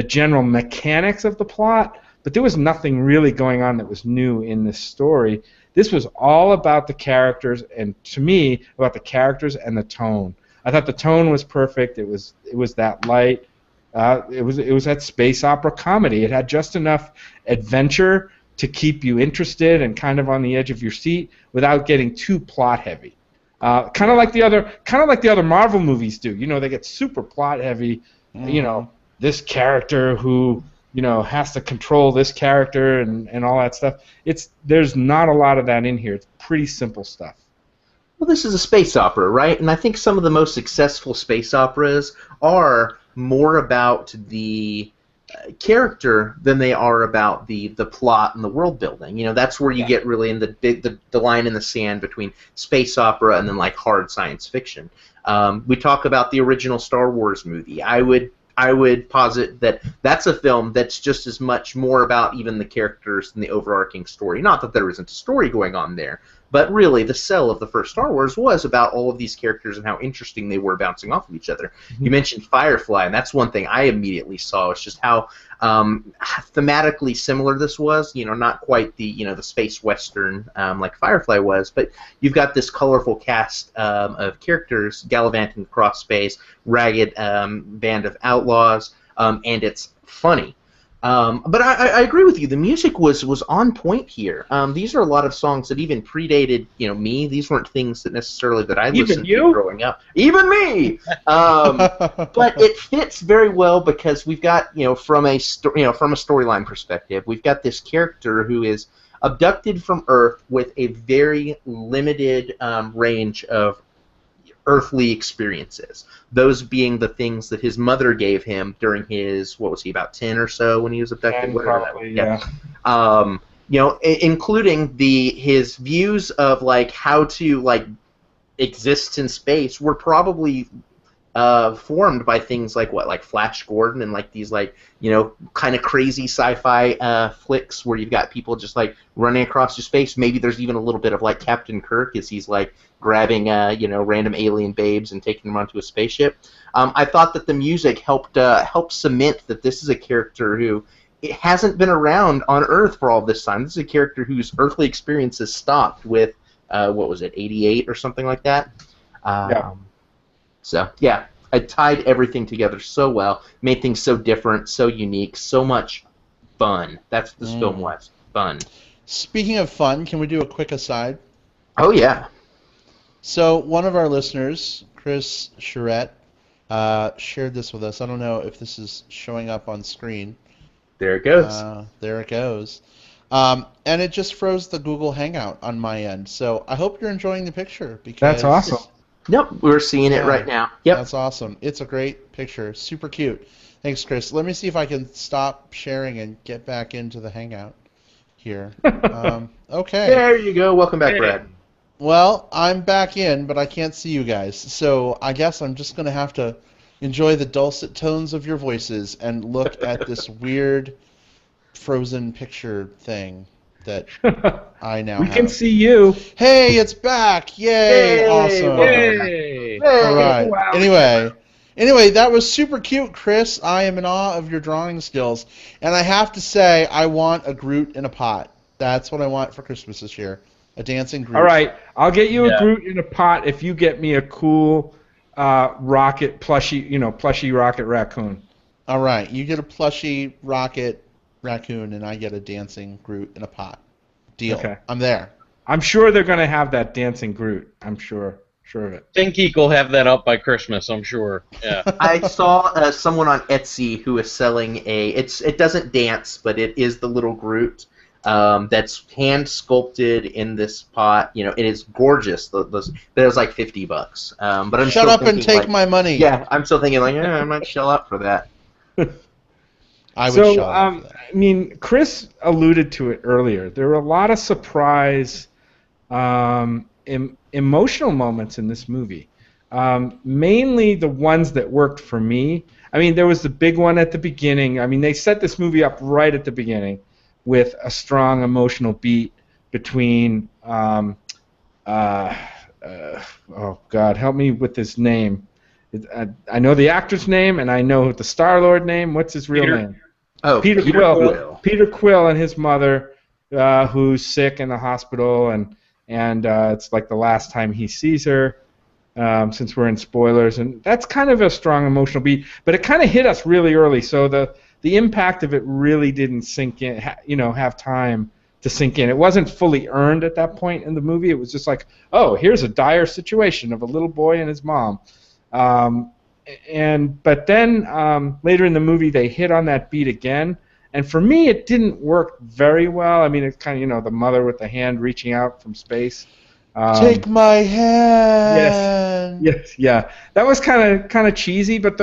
general mechanics of the plot, but there was nothing really going on that was new in this story. This was all about the characters, and to me, about the characters and the tone. I thought the tone was perfect. It was that light. It was that space opera comedy. It had just enough adventure to keep you interested and kind of on the edge of your seat without getting too plot heavy. Kind of like the other Marvel movies do. They get super plot heavy. Mm-hmm. This character who has to control this character and all that stuff. There's not a lot of that in here. It's pretty simple stuff. Well, this is a space opera, right? And I think some of the most successful space operas are more about the character than they are about the plot and the world building. That's where you get really in the line in the sand between space opera and then like hard science fiction. We talk about the original Star Wars movie. I would posit that that's a film that's just as much more about even the characters than the overarching story. Not that there isn't a story going on there, but really the sell of the first Star Wars was about all of these characters and how interesting they were bouncing off of each other. Mm-hmm. You mentioned Firefly, and that's one thing I immediately saw. It's just how thematically similar this was. Not quite the space western like Firefly was, but you've got this colorful cast of characters gallivanting across space, ragged band of outlaws, and it's funny. But I agree with you. The music was on point here. These are a lot of songs that even predated me. These weren't things that necessarily that I listened to growing up. Even me. But it fits very well because we've got from a storyline perspective, we've got this character who is abducted from Earth with a very limited range of earthly experiences, those being the things that his mother gave him during his, what was he, about 10 or so when he was abducted? Probably, yeah. Including his views of like how to like exist in space were probably formed by things like Flash Gordon and like these kind of crazy sci-fi flicks where you've got people just like running across your space. Maybe there's even a little bit of like Captain Kirk as he's like grabbing random alien babes and taking them onto a spaceship. I thought that the music helped cement that this is a character who it hasn't been around on Earth for all this time. This is a character whose earthly experiences stopped with what was it, 88 or something like that. Yeah. So, yeah, I tied everything together so well, made things so different, so unique, so much fun. That's what this film was. Fun. Speaking of fun, can we do a quick aside? Oh, yeah. So, one of our listeners, Chris Charette, shared this with us. I don't know if this is showing up on screen. There it goes. There it goes. And it just froze the Google Hangout on my end. So, I hope you're enjoying the picture. Because that's awesome. Yep, we're seeing it right now. Yep. That's awesome. It's a great picture. Super cute. Thanks, Chris. Let me see if I can stop sharing and get back into the Hangout here. Okay. There you go. Welcome back, Brad. Well, I'm back in, but I can't see you guys. So I guess I'm just going to have to enjoy the dulcet tones of your voices and look at this weird frozen picture thing that I now have. We can see you. Hey, it's back! Yay! Yay! Awesome. Yay! All right. Wow. Anyway, that was super cute, Chris. I am in awe of your drawing skills, and I have to say, I want a Groot in a pot. That's what I want for Christmas this year. A dancing Groot. All right, I'll get you a Groot in a pot if you get me a cool rocket plushy rocket raccoon. All right, you get a plushy rocket raccoon, and I get a dancing Groot in a pot. Deal. Okay. I'm there. I'm sure they're going to have that dancing Groot. I'm sure of it. ThinkGeek will have that up by Christmas, I'm sure. Yeah. I saw someone on Etsy who is selling it doesn't dance, but it is the little Groot that's hand sculpted in this pot. You know, it is gorgeous. There's like $50. But I'm shut still up and thinking, take like, my money. Yeah, I'm still thinking like, I might shell out for that. I would shell out for that. I mean, Chris alluded to it earlier. There were a lot of surprise emotional moments in this movie. Mainly the ones that worked for me. I mean, there was the big one at the beginning. I mean, they set this movie up right at the beginning with a strong emotional beat between, oh God, help me with his name. I know the actor's name, and I know the Star-Lord name. What's his real name? Oh, Peter Quill. Peter Quill and his mother, who's sick in the hospital, and it's like the last time he sees her, since we're in spoilers, and that's kind of a strong emotional beat. But it kind of hit us really early, so the impact of it really didn't sink in. Have time to sink in. It wasn't fully earned at that point in the movie. It was just like, oh, here's a dire situation of a little boy and his mom. But then later in the movie they hit on that beat again, and for me it didn't work very well. I mean, it's kind of the mother with the hand reaching out from space. Take my hand. Yes, yeah. That was kind of cheesy, but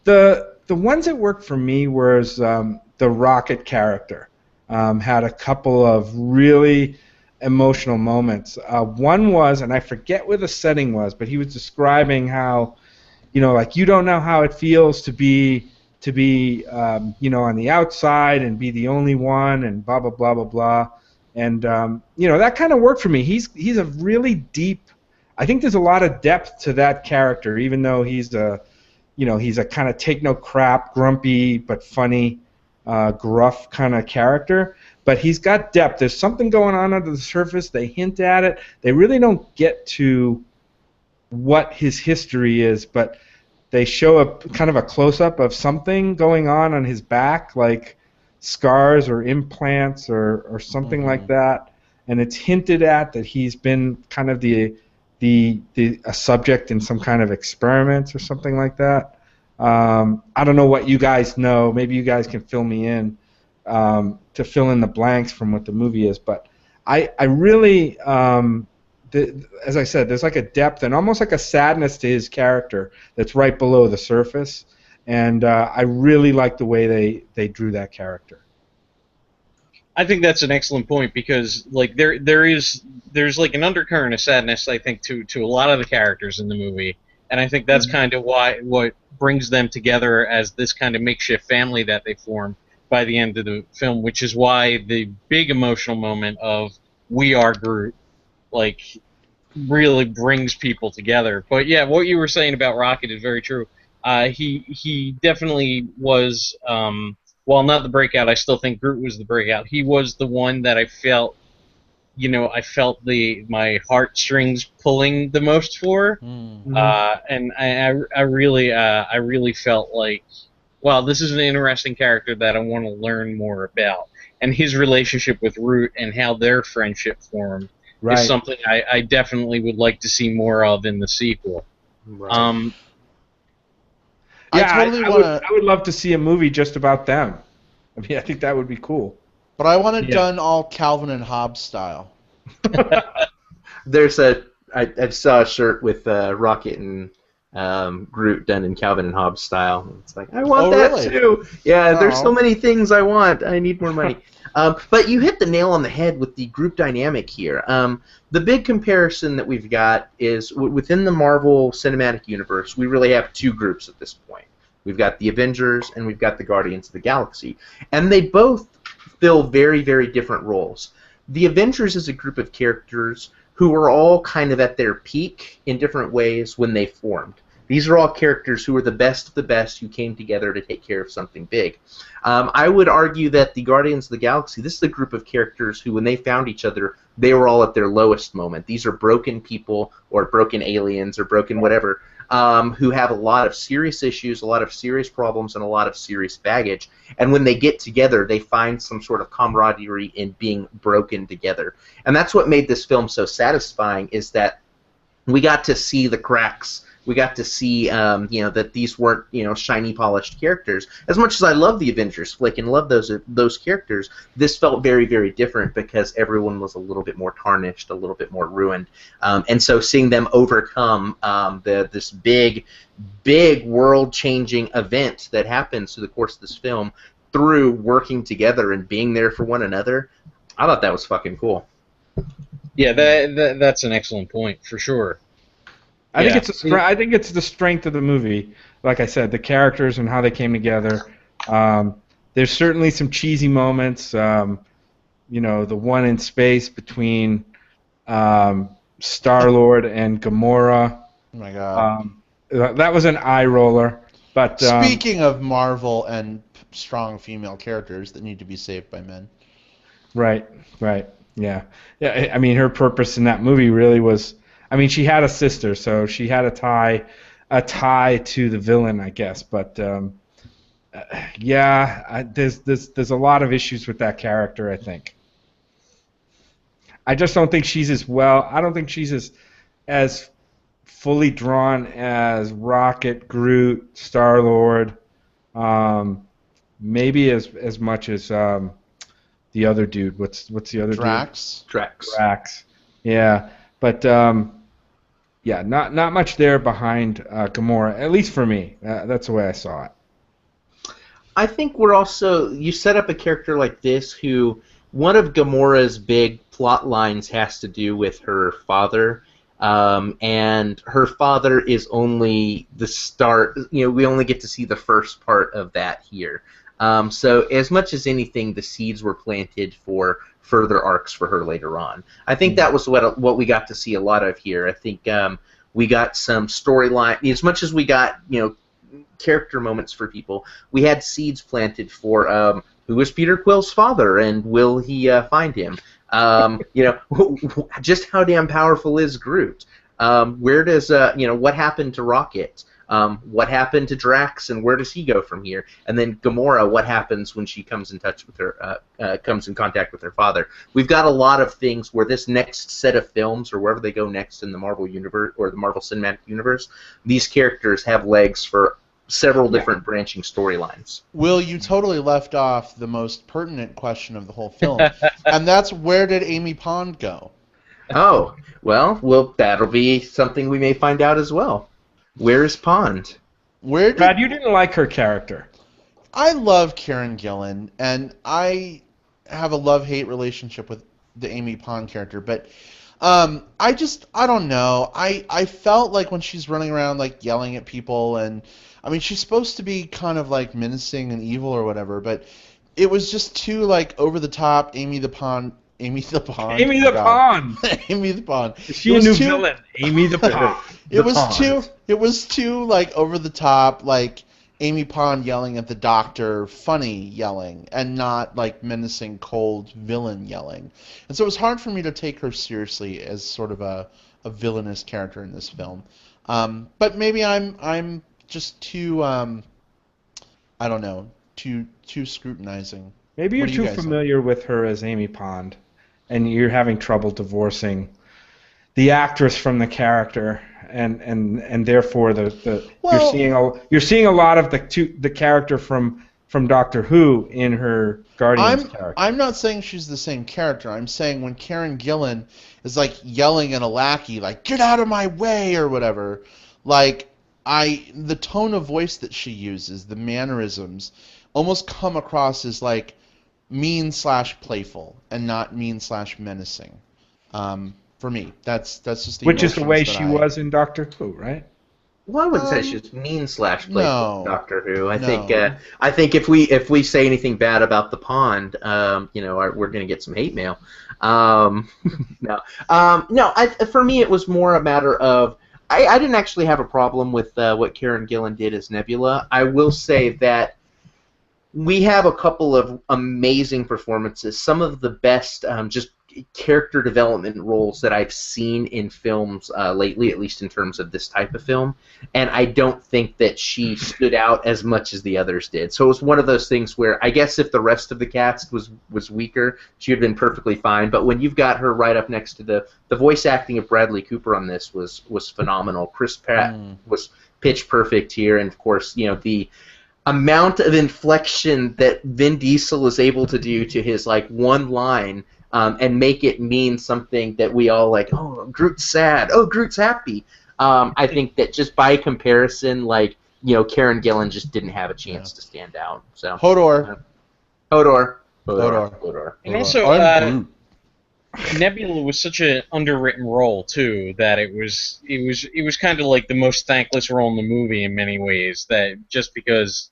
the ones that worked for me was the Rocket character. Had a couple of really emotional moments. One was, and I forget where the setting was, but he was describing how, like, you don't know how it feels to be on the outside and be the only one, and blah blah blah blah blah, and that kind of worked for me. He's a really deep. I think there's a lot of depth to that character, even though he's a kind of take no crap, grumpy but funny, gruff kind of character. But he's got depth. There's something going on under the surface. They hint at it. They really don't get to what his history is, but they show a kind of a close-up of something going on his back, like scars or implants or something like that, and it's hinted at that he's been kind of a subject in some kind of experiments or something like that. I don't know what you guys know. Maybe you guys can fill me in to fill in the blanks from what the movie is, but I really as I said, there's like a depth and almost like a sadness to his character that's right below the surface, and I really like the way they drew that character. I think that's an excellent point, because like there's like an undercurrent of sadness, I think, to a lot of the characters in the movie, and I think that's kind of what brings them together as this kind of makeshift family that they form by the end of the film, which is why the big emotional moment of "We Are Groot" like really brings people together. But yeah, what you were saying about Rocket is very true. He definitely was, while not the breakout, I still think Groot was the breakout. He was the one that I felt my heartstrings pulling the most for, and I really felt like, wow, this is an interesting character that I want to learn more about, and his relationship with Root and how their friendship formed. Right. Is something I definitely would like to see more of in the sequel. Right. I would love to see a movie just about them. I mean, I think that would be cool. But I want it done all Calvin and Hobbes style. There's I saw a shirt with Rocket and Groot done in Calvin and Hobbes style. It's like, I want that too. Yeah, there's so many things I want. I need more money. But you hit the nail on the head with the group dynamic here. The big comparison that we've got is within the Marvel Cinematic Universe, we really have two groups at this point. We've got the Avengers and we've got the Guardians of the Galaxy. And they both fill very, very different roles. The Avengers is a group of characters who are all kind of at their peak in different ways when they formed. These are all characters who are the best of the best who came together to take care of something big. I would argue that the Guardians of the Galaxy, this is a group of characters who, when they found each other, they were all at their lowest moment. These are broken people or broken aliens or broken whatever who have a lot of serious issues, a lot of serious problems, and a lot of serious baggage. And when they get together, they find some sort of camaraderie in being broken together. And that's what made this film so satisfying, is that we got to see the cracks. We got to see, that these weren't, shiny, polished characters. As much as I love the Avengers flick and love those characters, this felt very, very different because everyone was a little bit more tarnished, a little bit more ruined. And so seeing them overcome this big, big world-changing event that happens through the course of this film through working together and being there for one another, I thought that was fucking cool. Yeah, that's an excellent point, for sure. I think it's the strength of the movie. Like I said, the characters and how they came together. There's certainly some cheesy moments. The one in space between Star-Lord and Gamora. Oh my god. That was an eye roller. But speaking of Marvel and strong female characters that need to be saved by men. Right. Yeah. I mean, her purpose in that movie really was. I mean, she had a sister, so she had a tie to the villain, I guess. But there's a lot of issues with that character, I think. I just don't think she's as well. I don't think she's as fully drawn as Rocket, Groot, Star-Lord, maybe as much as the other dude. What's the other Drax? Dude? Drax. Yeah, but. Not much there behind Gamora, at least for me. That's the way I saw it. I think you set up a character like this who, one of Gamora's big plot lines has to do with her father, and her father is only the start. We only get to see the first part of that here. So as much as anything, the seeds were planted for further arcs for her later on. I think that was what we got to see a lot of here. I think we got some storyline. As much as we got character moments for people, we had seeds planted for who is Peter Quill's father and will he find him? Just how damn powerful is Groot? Where does what happened to Rocket? What happened to Drax, and where does he go from here? And then Gamora, what happens when she comes in touch with her, comes in contact with her father? We've got a lot of things where this next set of films, or wherever they go next in the Marvel universe or the Marvel Cinematic Universe, these characters have legs for several different branching storylines. Will, you totally left off the most pertinent question of the whole film, and that's where did Amy Pond go? Oh, well, that'll be something we may find out as well. Where is Pond? Brad, you didn't like her character. I love Karen Gillan, and I have a love-hate relationship with the Amy Pond character, but I don't know. I felt like when she's running around like yelling at people, and I mean she's supposed to be kind of like menacing and evil or whatever, but it was just too like over the top. Amy the Pond. Amy the Pond. Amy the Pond. Is she a new villain? Amy the Pond. It was too like over the top, like Amy Pond yelling at the doctor, funny yelling, and not like menacing, cold villain yelling. And so it was hard for me to take her seriously as sort of a villainous character in this film. But maybe I'm just too I don't know, too scrutinizing. Maybe you're too familiar with her as Amy Pond, and you're having trouble divorcing the actress from the character, and therefore you're seeing a lot of the character from Doctor Who in her Guardians character. I'm not saying she's the same character. I'm saying when Karen Gillan is like yelling at a lackey, like "Get out of my way" or whatever, like the tone of voice that she uses, the mannerisms, almost come across as like mean/playful and not mean/menacing. For me, that's just the which is the way she was in Doctor Who, right? Well, I wouldn't say she's mean/playful. Doctor Who. I think if we say anything bad about the Pond, we're gonna get some hate mail. No. For me, it was more a matter of I didn't actually have a problem with what Karen Gillan did as Nebula. I will say that we have a couple of amazing performances. Some of the best, just character development roles that I've seen in films lately, at least in terms of this type of film, and I don't think that she stood out as much as the others did. So it was one of those things where I guess if the rest of the cast was weaker, she would have been perfectly fine. But when you've got her right up next to the voice acting of Bradley Cooper on this was phenomenal. Chris Pratt was pitch perfect here, and of course, the amount of inflection that Vin Diesel is able to do to his one line and make it mean something that we all like. Oh, Groot's sad. Oh, Groot's happy. I think that just by comparison, Karen Gillan just didn't have a chance to stand out. So Hodor. And also, Nebula was such an underwritten role too that it was kind of like the most thankless role in the movie in many ways. That just because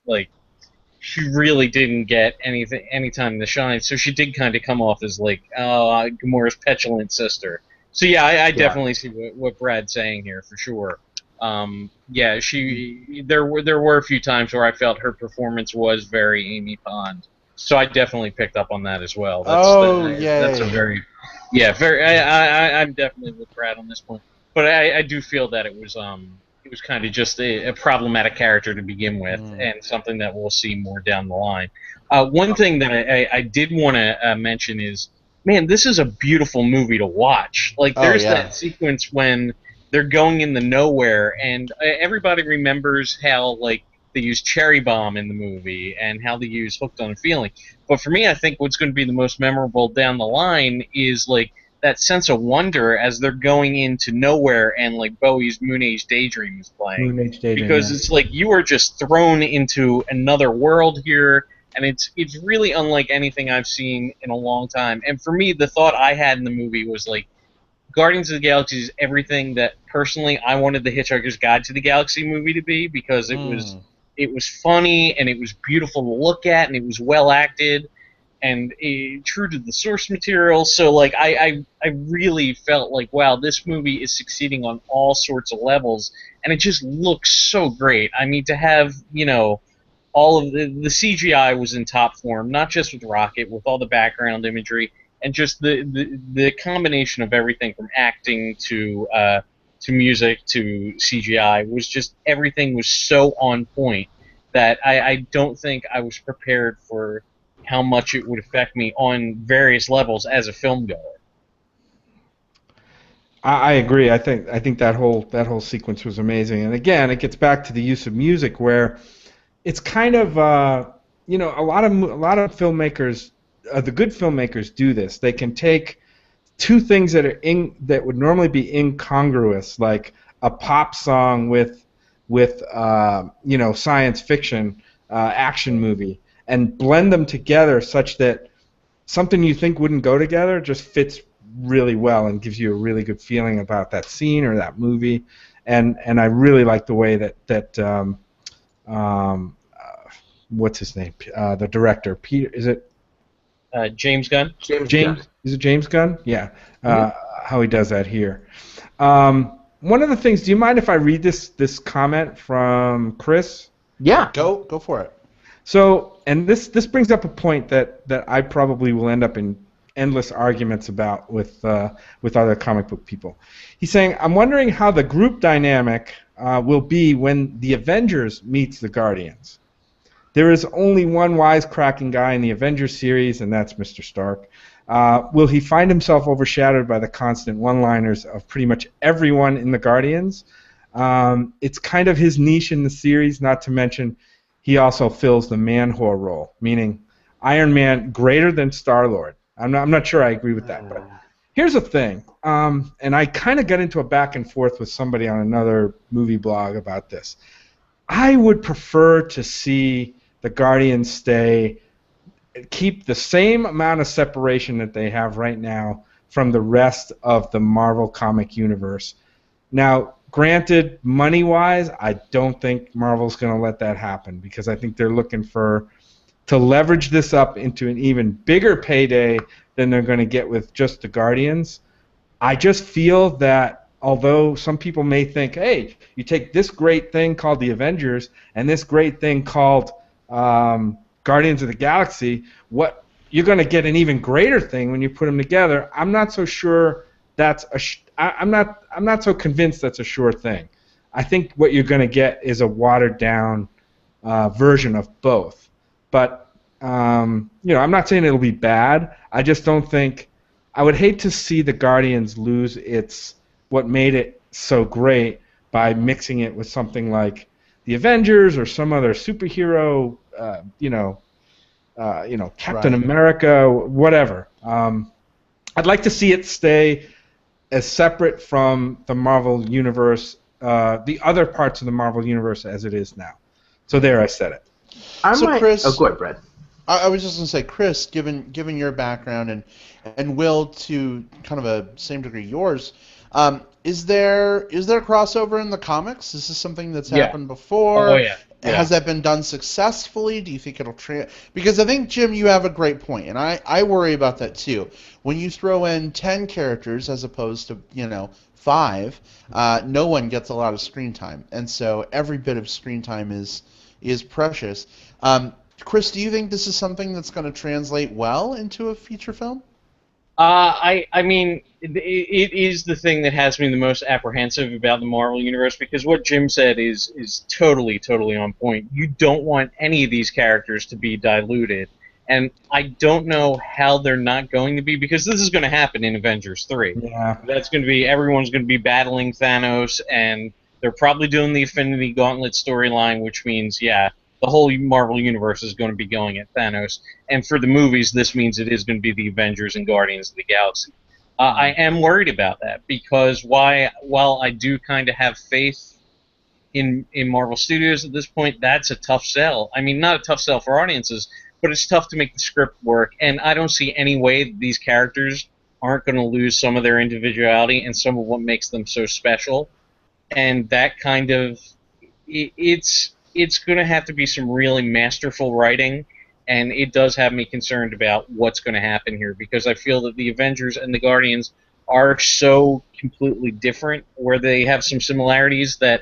she really didn't get any time to shine, so she did kind of come off as Gamora's petulant sister. So yeah, I definitely see what Brad's saying here for sure. There were a few times where I felt her performance was very Amy Pond. So I definitely picked up on that as well. That's a very I'm definitely with Brad on this point. But I do feel that it was kind of just a problematic character to begin with, and something that we'll see more down the line. One thing that I did want to mention is, man, this is a beautiful movie to watch. There's that sequence when they're going in the nowhere, and everybody remembers how they use Cherry Bomb in the movie and how they use Hooked on a Feeling. But for me, I think what's going to be the most memorable down the line is that sense of wonder as they're going into nowhere and Bowie's Moon Age Daydream is playing. Moon Age Daydream, because it's you are just thrown into another world here, and it's really unlike anything I've seen in a long time. And for me, the thought I had in the movie was Guardians of the Galaxy is everything that personally I wanted the Hitchhiker's Guide to the Galaxy movie to be, because it was funny, and it was beautiful to look at, and it was well acted, and true to the source material. So I really felt wow, this movie is succeeding on all sorts of levels, and it just looks so great. I mean, to have all of the CGI was in top form, not just with Rocket, with all the background imagery, and just the combination of everything from acting to music to CGI was just, everything was so on point that I don't think I was prepared for how much it would affect me on various levels as a film goer. I agree. I think that whole sequence was amazing. And again, it gets back to the use of music, where it's kind of a lot of filmmakers, the good filmmakers do this. They can take two things that would normally be incongruous, like a pop song with science fiction action movie, and blend them together such that something you think wouldn't go together just fits really well and gives you a really good feeling about that scene or that movie. And I really like the way that what's his name? The director, Peter, is it? James Gunn. James. Is it James Gunn? Yeah. How he does that here. One of the things. Do you mind if I read this comment from Chris? Yeah. Go for it. So, and this brings up a point that I probably will end up in endless arguments about with other comic book people. He's saying, I'm wondering how the group dynamic will be when the Avengers meets the Guardians. There is only one wisecracking guy in the Avengers series, and that's Mr. Stark. Will he find himself overshadowed by the constant one-liners of pretty much everyone in the Guardians? It's kind of his niche in the series, not to mention he also fills the man-whore role, meaning Iron Man greater than Star-Lord. I'm not sure I agree with that, but here's the thing, and I kind of got into a back and forth with somebody on another movie blog about this. I would prefer to see the Guardians keep the same amount of separation that they have right now from the rest of the Marvel comic universe. Now, granted, money-wise, I don't think Marvel's going to let that happen, because I think they're looking to leverage this up into an even bigger payday than they're going to get with just the Guardians. I just feel that although some people may think, hey, you take this great thing called the Avengers and this great thing called Guardians of the Galaxy, what you're going to get an even greater thing when you put them together. I'm not so sure that's I'm not so convinced that's a sure thing. I think what you're going to get is a watered down version of both. But I'm not saying it'll be bad. I just don't think. I would hate to see the Guardians lose what made it so great by mixing it with something like the Avengers or some other superhero. Captain America, whatever. I'd like to see it stay as separate from the Marvel Universe, the other parts of the Marvel Universe as it is now. So there, I said it. Chris, go ahead, Brad. I was just going to say, Chris, given your background and Will, to kind of a same degree yours, is there crossover in the comics? Is this something that's happened before? Oh, yeah. Has that been done successfully? Do you think it'll because I think, Jim, you have a great point, and I worry about that too. When you throw in 10 characters as opposed to 5, no one gets a lot of screen time, and so every bit of screen time is precious. Chris, do you think this is something that's going to translate well into a feature film? I mean, it is the thing that has me the most apprehensive about the Marvel Universe, because what Jim said is totally on point. You don't want any of these characters to be diluted, and I don't know how they're not going to be, because this is going to happen in Avengers 3. Yeah. That's going to be, everyone's going to be battling Thanos, and they're probably doing the Infinity Gauntlet storyline, which means, the whole Marvel Universe is going to be going at Thanos. And for the movies, this means it is going to be the Avengers and Guardians of the Galaxy. I am worried about that, because while I do kind of have faith in Marvel Studios at this point, that's a tough sell. I mean, not a tough sell for audiences, but it's tough to make the script work. And I don't see any way these characters aren't going to lose some of their individuality and some of what makes them so special. And that kind of... It's going to have to be some really masterful writing, and it does have me concerned about what's going to happen here, because I feel that the Avengers and the Guardians are so completely different, where they have some similarities that,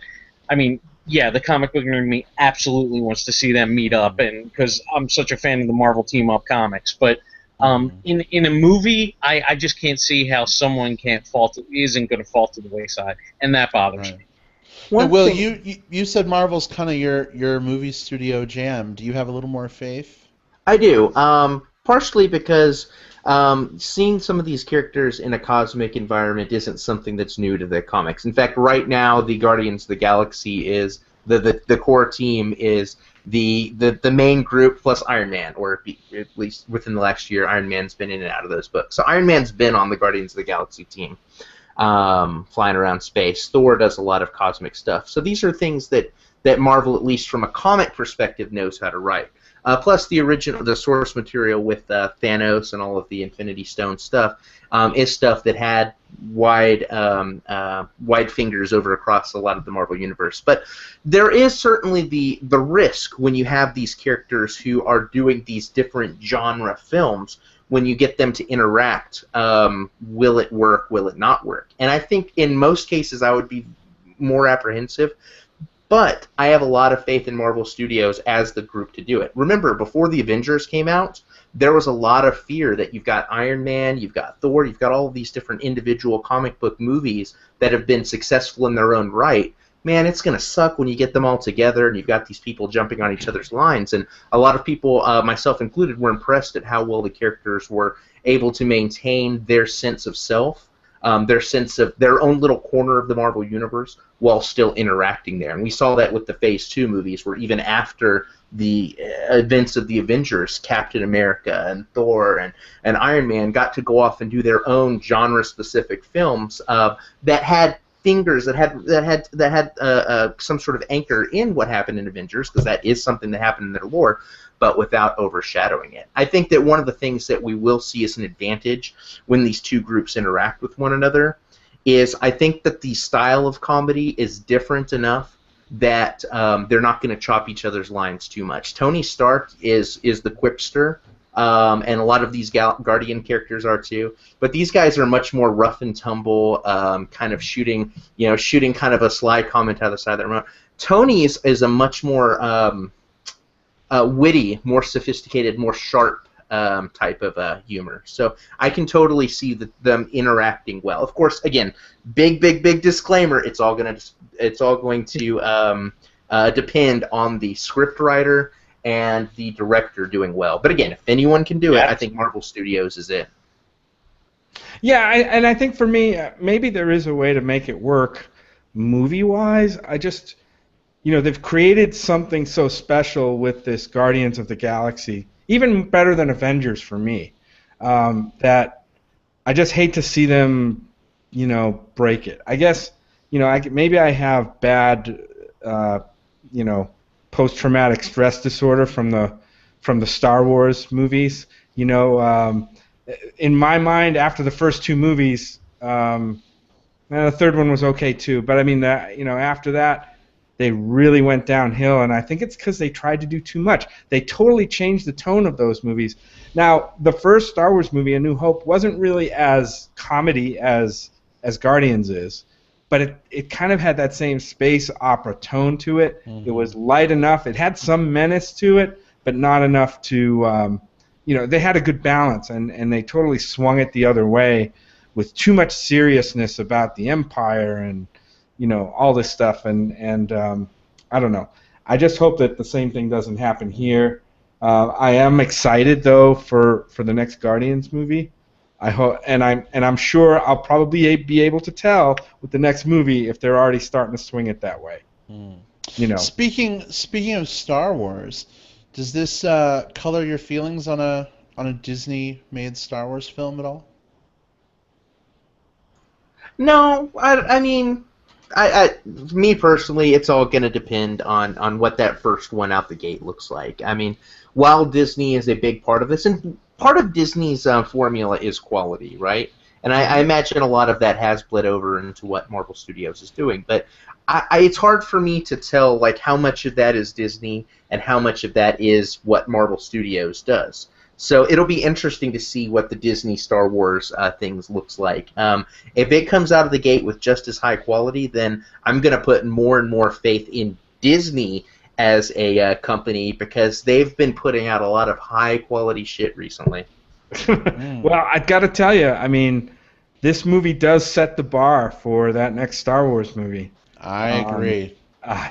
I mean, the comic book nerd in me absolutely wants to see them meet up, and because I'm such a fan of the Marvel team-up comics, but in a movie, I just can't see how someone isn't going to fall to the wayside, and that bothers me. Will, you said Marvel's kind of your movie studio jam. Do you have a little more faith? I do. Partially because seeing some of these characters in a cosmic environment isn't something that's new to the comics. In fact, right now, the Guardians of the Galaxy is the core team is the main group plus Iron Man, or at least within the last year, Iron Man's been in and out of those books. So Iron Man's been on the Guardians of the Galaxy team. Flying around space. Thor does a lot of cosmic stuff. So these are things that Marvel, at least from a comic perspective, knows how to write. Plus the source material with Thanos and all of the Infinity Stone stuff is stuff that had wide fingers over across a lot of the Marvel Universe. But there is certainly the risk when you have these characters who are doing these different genre films. When you get them to interact, will it work, will it not work? And I think in most cases I would be more apprehensive, but I have a lot of faith in Marvel Studios as the group to do it. Remember, before the Avengers came out, there was a lot of fear that you've got Iron Man, you've got Thor, you've got all of these different individual comic book movies that have been successful in their own right. Man, it's going to suck when you get them all together and you've got these people jumping on each other's lines. And a lot of people, myself included, were impressed at how well the characters were able to maintain their sense of self, their sense of their own little corner of the Marvel Universe while still interacting there. And we saw that with the Phase 2 movies, where even after the events of the Avengers, Captain America and Thor and Iron Man got to go off and do their own genre-specific films that had fingers that had some sort of anchor in what happened in Avengers, because that is something that happened in their lore, but without overshadowing it. I think that one of the things that we will see as an advantage when these two groups interact with one another is I think that the style of comedy is different enough that they're not going to chop each other's lines too much. Tony Stark is the quipster, and a lot of these Guardian characters are too. But these guys are much more rough and tumble, kind of shooting kind of a sly comment out of the side of their mouth. Tony is a much more witty, more sophisticated, more sharp type of humor. So I can totally see them interacting well. Of course, again, big disclaimer: it's all going to depend on the scriptwriter and the director doing well. But again, if anyone can do it, I think Marvel Studios is it. Yeah, and I think for me, maybe there is a way to make it work movie-wise. I just, they've created something so special with this Guardians of the Galaxy, even better than Avengers for me, that I just hate to see them, break it. I guess, maybe I have bad, post-traumatic stress disorder from the Star Wars movies. In my mind, after the first two movies, the third one was okay too. But I mean, after that, they really went downhill, and I think it's because they tried to do too much. They totally changed the tone of those movies. Now, the first Star Wars movie, A New Hope, wasn't really as comedy as Guardians is, but it kind of had that same space opera tone to it. Mm-hmm. It was light enough. It had some menace to it, but not enough to, they had a good balance, and they totally swung it the other way with too much seriousness about the Empire and, all this stuff. And I don't know. I just hope that the same thing doesn't happen here. I am excited, though, for the next Guardians movie. I hope, and I'm sure I'll probably be able to tell with the next movie if they're already starting to swing it that way. Speaking of Star Wars, does this color your feelings on a Disney-made Star Wars film at all? No, I mean, me personally, it's all going to depend on what that first one out the gate looks like. I mean, while Disney is a big part of this, and part of Disney's formula is quality, right? And I imagine a lot of that has bled over into what Marvel Studios is doing. But it's hard for me to tell like how much of that is Disney and how much of that is what Marvel Studios does. So it'll be interesting to see what the Disney Star Wars things looks like. If it comes out of the gate with just as high quality, then I'm going to put more and more faith in Disney as a company because they've been putting out a lot of high quality shit recently. Well, I got to tell you, I mean, this movie does set the bar for that next Star Wars movie. I agree.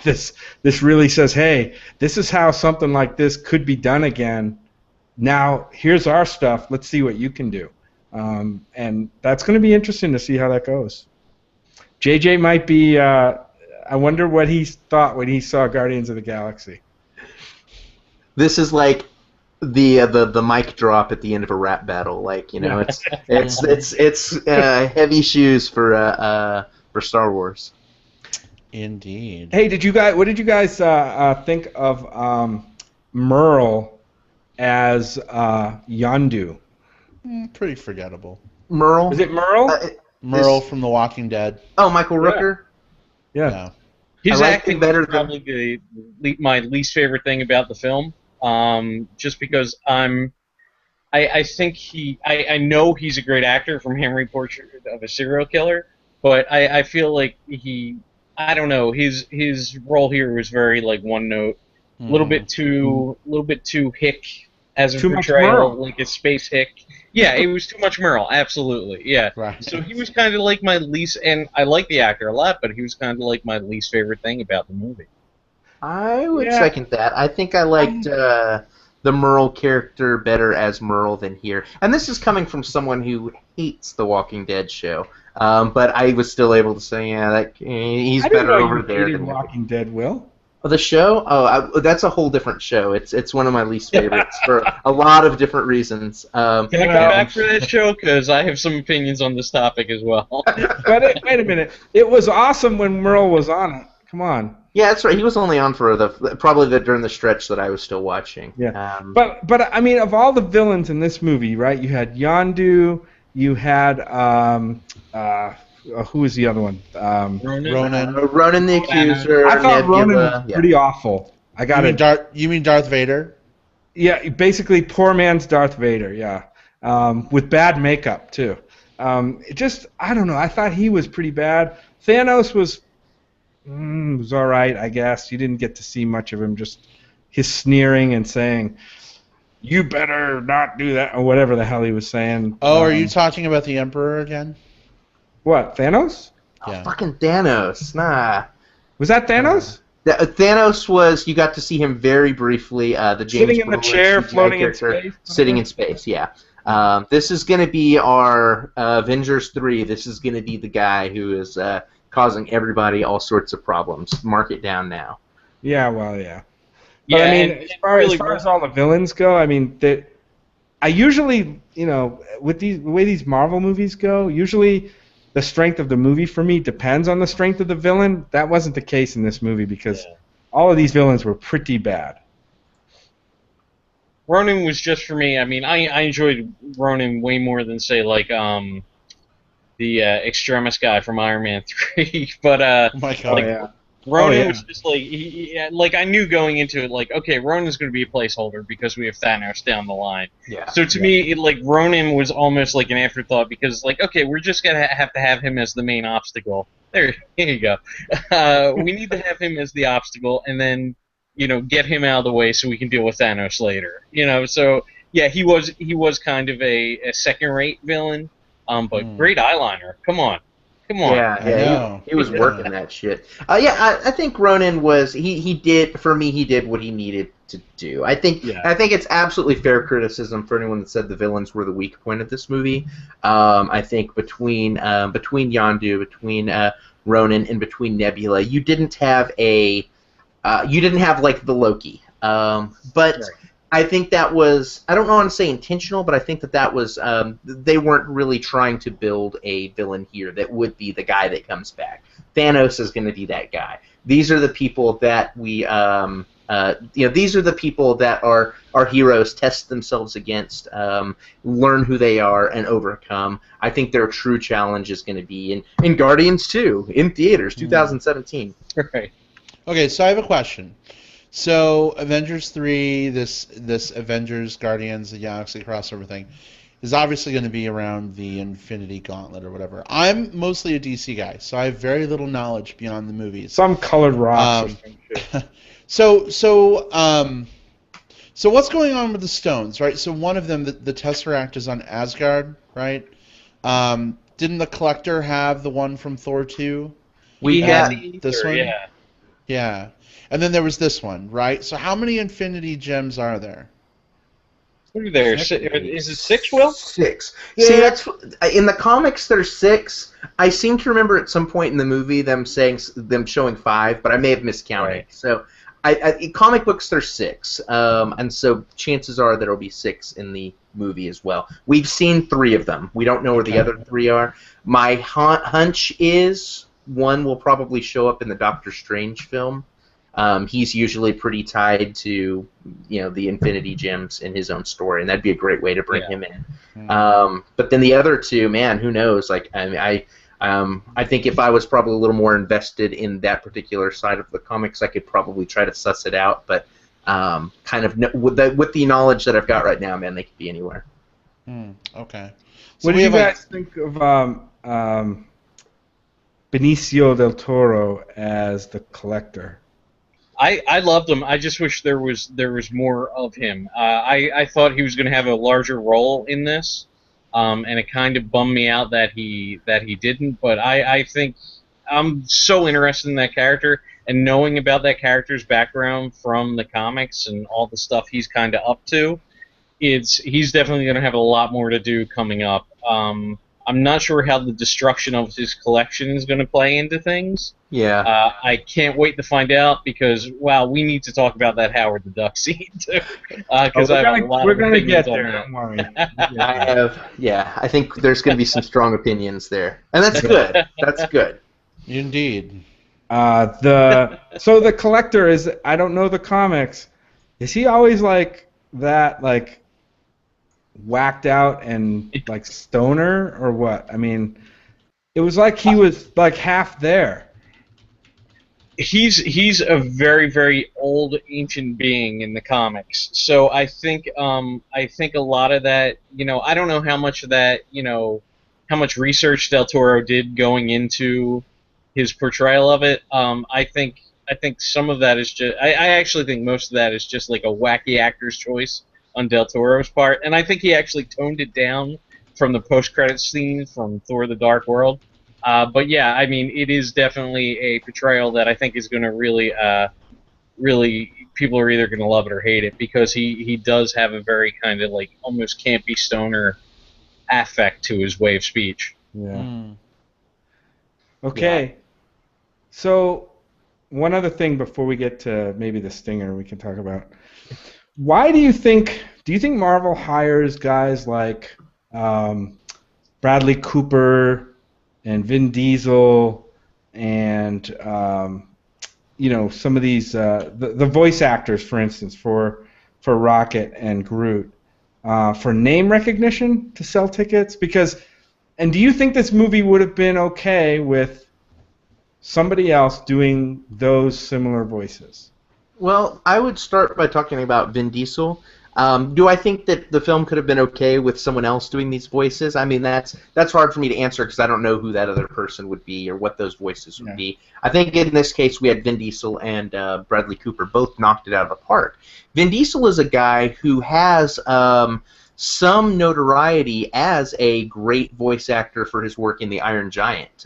This really says, hey, this is how something like this could be done again. Now, here's our stuff. Let's see what you can do. And that's going to be interesting to see how that goes. JJ might be, I wonder what he thought when he saw Guardians of the Galaxy. This is like the mic drop at the end of a rap battle. Like, it's heavy shoes for Star Wars. Indeed. Hey, what did you guys think of Merle as Yondu? Pretty forgettable. Merle? Is it Merle? Merle from The Walking Dead. Oh, Michael Rooker? Yeah. His acting is probably my least favorite thing about the film. Just because I think I know he's a great actor from Henry Portrait of a Serial Killer, but I feel like I don't know, his role here was very like one note, a little bit too hick as a portrayal, like a space hick. Yeah, it was too much Merle, absolutely. Yeah. Right. So he was kind of like my least, and I like the actor a lot, but he was kind of like my least favorite thing about the movie. I would second that. I think I liked the Merle character better as Merle than here. And this is coming from someone who hates the Walking Dead show. But I was still able to say, he's better over there than Walking Dead, Will. Oh, the show? Oh, that's a whole different show. It's one of my least favorites for a lot of different reasons. Can I come back for that show? Because I have some opinions on this topic as well. But wait a minute. It was awesome when Merle was on it. Come on. Yeah, that's right. He was only on for probably during the stretch that I was still watching. Yeah. But I mean, of all the villains in this movie, right? You had Yondu. You had who was the other one? Ronan the Accuser. I thought Ronan was pretty awful. You mean Darth Vader? Yeah, basically poor man's Darth Vader. Yeah, with bad makeup too. I don't know. I thought he was pretty bad. Thanos was all right, I guess. You didn't get to see much of him. Just his sneering and saying, you better not do that, or whatever the hell he was saying. Oh, are you talking about the Emperor again? What, Thanos? Oh, fucking Thanos. Nah. Was that Thanos? Thanos was, you got to see him very briefly. The James Sitting in the Brolin chair, CGI floating in character, space? sitting in space, yeah. This is going to be our Avengers 3. This is going to be the guy who is causing everybody all sorts of problems. Mark it down now. Yeah, well, yeah. Yeah, But I mean, and as far really as all the villains go, I mean, I usually, with the way these Marvel movies go, usually the strength of the movie for me depends on the strength of the villain. That wasn't the case in this movie because all of these villains were pretty bad. Ronan was just for me. I mean, I enjoyed Ronan way more than say like the Extremis guy from Iron Man 3. But Oh my God. like, Ronan was just like like I knew going into it like, okay, Ronan's going to be a placeholder because we have Thanos down the line. Yeah. So to me, like Ronan was almost like an afterthought because like, okay, we're just gonna have to have him as the main obstacle. Here you go. We need to have him as the obstacle, and then get him out of the way so we can deal with Thanos later. So yeah, he was kind of a second-rate villain, but great eyeliner. Come on. Yeah, he was working that shit. I think Ronan was he did what he needed to do. I think it's absolutely fair criticism for anyone that said the villains were the weak point of this movie. I think between Yondu, between Ronan, and between Nebula, you didn't have like the Loki. But I think that was, I don't want to say intentional, but I think that was, they weren't really trying to build a villain here that would be the guy that comes back. Thanos is going to be that guy. These are the people that these are the people that our heroes test themselves against, learn who they are, and overcome. I think their true challenge is going to be in Guardians 2, in theaters, 2017. Right. Okay, so I have a question. So Avengers 3, this Avengers Guardians of the Galaxy crossover thing, is obviously going to be around the Infinity Gauntlet or whatever. I'm mostly a DC guy, so I have very little knowledge beyond the movies. Some colored rocks. So what's going on with the stones, right? So one of them, the Tesseract, is on Asgard, right? Didn't the Collector have the one from Thor 2? We had this one. Yeah. Yeah. And then there was this one, right? So how many Infinity Gems are there? What are there? Is it 6, Will? 6. Yeah. See, that's in the comics. There's 6. I seem to remember at some point in the movie them showing 5, but I may have miscounted. Right. So, in comic books there's 6, and so chances are there'll be 6 in the movie as well. We've seen 3 of them. We don't know where the other 3 are. My hunch is one will probably show up in the Doctor Strange film. He's usually pretty tied to, the Infinity Gems in his own story, and that'd be a great way to bring him in. But then the other 2, man, who knows? Like, I think if I was probably a little more invested in that particular side of the comics, I could probably try to suss it out. But with the knowledge that I've got right now, man, they could be anywhere. Okay. So What do you guys think of Benicio del Toro as the Collector? I loved him. I just wish there was more of him. I thought he was going to have a larger role in this, and it kind of bummed me out that he didn't. But I think I'm so interested in that character, and knowing about that character's background from the comics and all the stuff he's kind of up to, he's definitely going to have a lot more to do coming up. I'm not sure how the destruction of his collection is going to play into things. Yeah. I can't wait to find out because, wow, we need to talk about that Howard the Duck scene too. Because we're going to get there. Don't worry. I think there's going to be some strong opinions there, and that's good. That's good. Indeed. So the Collector is, I don't know the comics. Is he always like that, like whacked out and like stoner or what? I mean, it was like he was like half there. He's a very, very old ancient being in the comics, so I think a lot of that, I don't know how much of that, how much research Del Toro did going into his portrayal of it. I think some of that is just, I actually think most of that is just like a wacky actor's choice on Del Toro's part, and I think he actually toned it down from the post-credit scene from Thor: The Dark World. But yeah, I mean, it is definitely a portrayal that I think is going to really, people are either going to love it or hate it, because he does have a very kind of like almost campy stoner affect to his way of speech. Yeah. Okay. So one other thing before we get to maybe the stinger we can talk about. Why do you think Marvel hires guys like Bradley Cooper and Vin Diesel and some of these the voice actors, for instance, for Rocket and Groot, for name recognition to sell tickets? And do you think this movie would have been okay with somebody else doing those similar voices? Well, I would start by talking about Vin Diesel. Do I think that the film could have been okay with someone else doing these voices? I mean, that's hard for me to answer because I don't know who that other person would be or what those voices would be. I think in this case we had Vin Diesel and Bradley Cooper both knocked it out of the park. Vin Diesel is a guy who has some notoriety as a great voice actor for his work in The Iron Giant.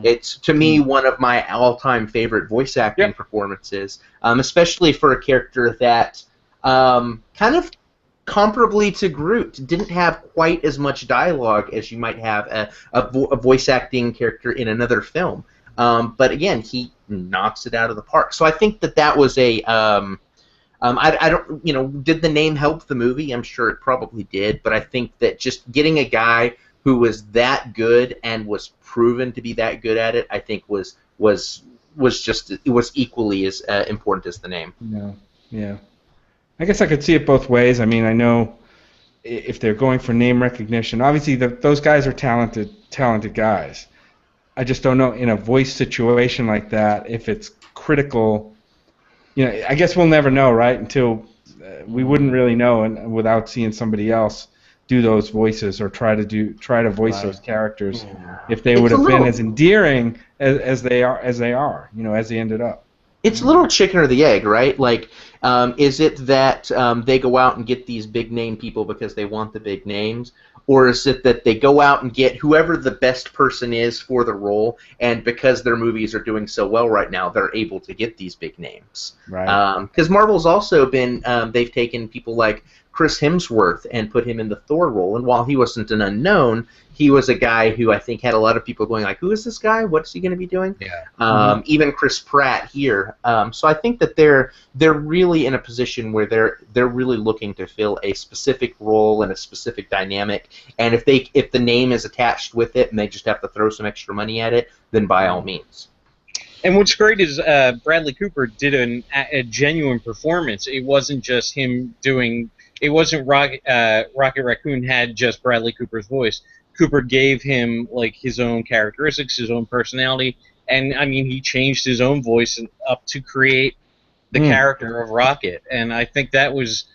It's, to me, one of my all-time favorite voice acting performances, especially for a character that kind of comparably to Groot didn't have quite as much dialogue as you might have a voice acting character in another film. But again, he knocks it out of the park. So I think that was a... I don't, did the name help the movie? I'm sure it probably did, but I think that just getting a guy who was that good and was proven to be that good at it, I think was equally as important as the name. Yeah. I guess I could see it both ways. I mean, I know if they're going for name recognition, obviously those guys are talented guys. I just don't know in a voice situation like that if it's critical. I guess we'll never know, right? Until we wouldn't really know, and without seeing somebody else do those voices or try to voice those characters, if they would have been as endearing as they are, as they ended up. It's a little chicken or the egg, right? Like, is it that they go out and get these big name people because they want the big names? Or is it that they go out and get whoever the best person is for the role, and because their movies are doing so well right now, they're able to get these big names? Right. Because Marvel's also been, they've taken people like Chris Hemsworth and put him in the Thor role, and while he wasn't an unknown, he was a guy who I think had a lot of people going like, who is this guy? What's he going to be doing? Yeah. Even Chris Pratt here. So I think that they're really in a position where they're really looking to fill a specific role and a specific dynamic, and if the name is attached with it and they just have to throw some extra money at it, then by all means. And what's great is Bradley Cooper did a genuine performance. It wasn't just him doing. It wasn't Rocket Raccoon had just Bradley Cooper's voice. Cooper gave him like his own characteristics, his own personality, and I mean he changed his own voice up to create the character of Rocket. And I think that was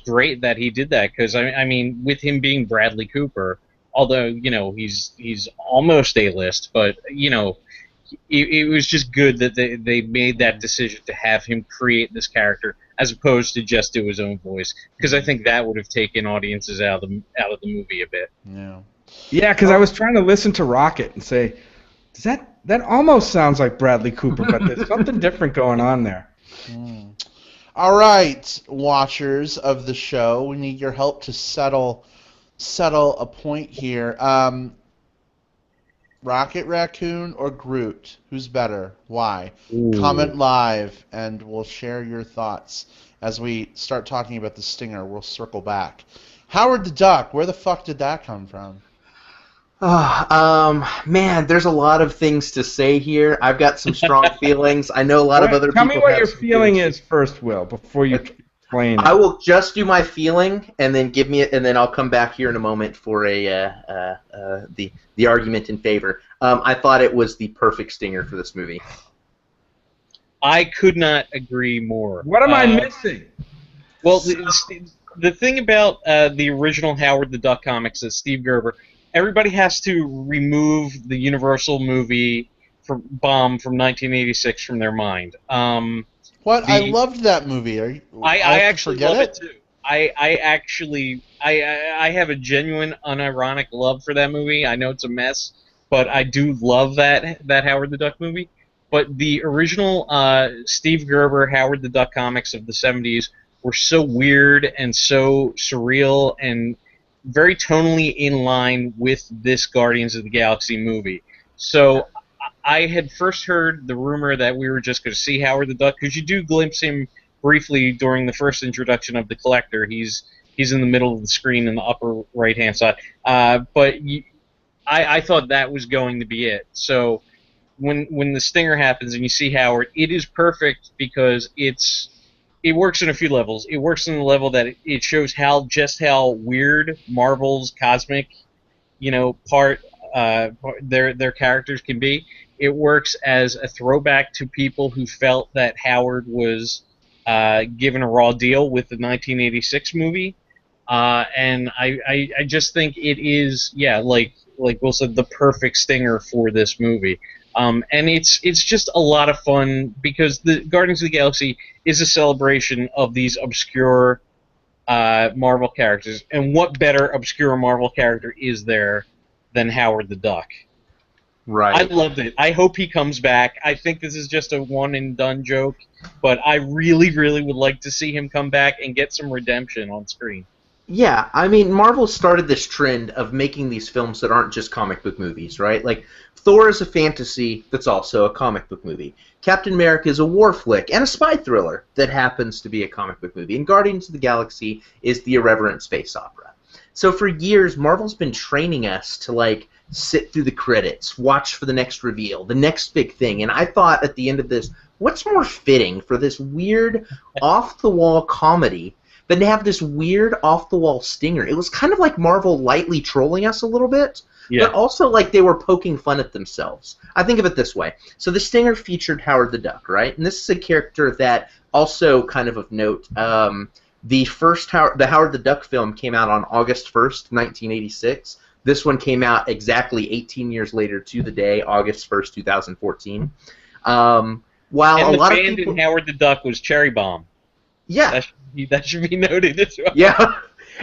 great that he did that, because I mean with him being Bradley Cooper, although he's almost A-list, but it was just good that they made that decision to have him create this character as opposed to just do his own voice, because I think that would have taken audiences out of the movie a bit. Yeah, because I was trying to listen to Rocket and say, does that almost sounds like Bradley Cooper, but there's something different going on there. All right, watchers of the show, we need your help to settle a point here. Rocket Raccoon or Groot? Who's better? Why? Ooh. Comment live, and we'll share your thoughts. As we start talking about the stinger, we'll circle back. Howard the Duck, where the fuck did that come from? Man, there's a lot of things to say here. I've got some strong feelings. I know a lot of other people have. Tell me what your feeling is first, Will, before you explain. I will just do my feeling, and then then I'll come back here in a moment for the argument in favor. I thought it was the perfect stinger for this movie. I could not agree more. What am I missing? Well, the thing about the original Howard the Duck comics is Steve Gerber. Everybody has to remove the Universal movie bomb from 1986 from their mind. What? I loved that movie. I actually love it too. I actually I have a genuine unironic love for that movie. I know it's a mess, but I do love that Howard the Duck movie. But the original Steve Gerber Howard the Duck comics of the 70s were so weird and so surreal and very tonally in line with this Guardians of the Galaxy movie. So I had first heard the rumor that we were just going to see Howard the Duck, because you do glimpse him briefly during the first introduction of the Collector. He's in the middle of the screen in the upper right hand side. I thought that was going to be it. So when the stinger happens and you see Howard, it is perfect because it works in a few levels. It works in the level that it shows how weird Marvel's cosmic, part their characters can be. It works as a throwback to people who felt that Howard was given a raw deal with the 1986 movie, and I just think it is, like Will said, the perfect stinger for this movie. And it's just a lot of fun because the Guardians of the Galaxy is a celebration of these obscure Marvel characters, and what better obscure Marvel character is there than Howard the Duck? Right. I loved it. I hope he comes back. I think this is just a one-and-done joke, but I really, really would like to see him come back and get some redemption on screen. Yeah, I mean, Marvel started this trend of making these films that aren't just comic book movies, right? Like, Thor is a fantasy that's also a comic book movie. Captain America is a war flick and a spy thriller that happens to be a comic book movie. And Guardians of the Galaxy is the irreverent space opera. So for years, Marvel's been training us to, like, sit through the credits, watch for the next reveal, the next big thing. And I thought at the end of this, what's more fitting for this weird, off-the-wall comedy than to have this weird, off-the-wall stinger? It was kind of like Marvel lightly trolling us a little bit, but also like they were poking fun at themselves. I think of it this way. So the stinger featured Howard the Duck, right? And this is a character that also kind of note. The Howard the Duck film came out on August 1st, 1986. This one came out exactly 18 years later to the day, August 1st, 2014. While and a lot of people, the band in Howard the Duck was Cherry Bomb. Yeah. That should be noted as well. Yeah.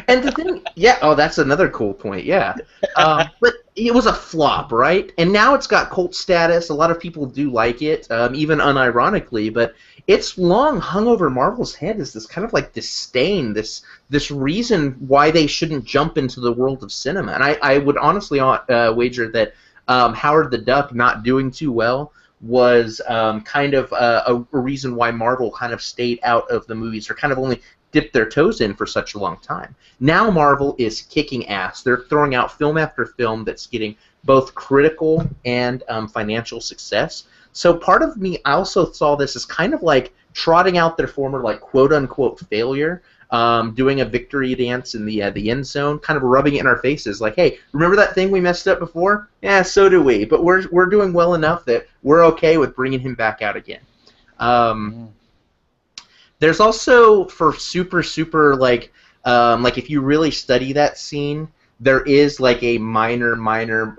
And the thing, that's another cool point, yeah. But it was a flop, right? And now it's got cult status. A lot of people do like it, even unironically, but it's long hung over Marvel's head as this kind of like disdain, this reason why they shouldn't jump into the world of cinema. And I would honestly wager that Howard the Duck not doing too well was kind of a reason why Marvel kind of stayed out of the movies, or kind of only dipped their toes in for such a long time. Now Marvel is kicking ass. They're throwing out film after film that's getting both critical and financial success. So part of me, I also saw this as kind of like trotting out their former, like, quote-unquote failure, doing a victory dance in the end zone, kind of rubbing it in our faces, like, hey, remember that thing we messed up before? Yeah, so do we, but we're doing well enough that we're okay with bringing him back out again. There's also, for super, like if you really study that scene, there is like a minor,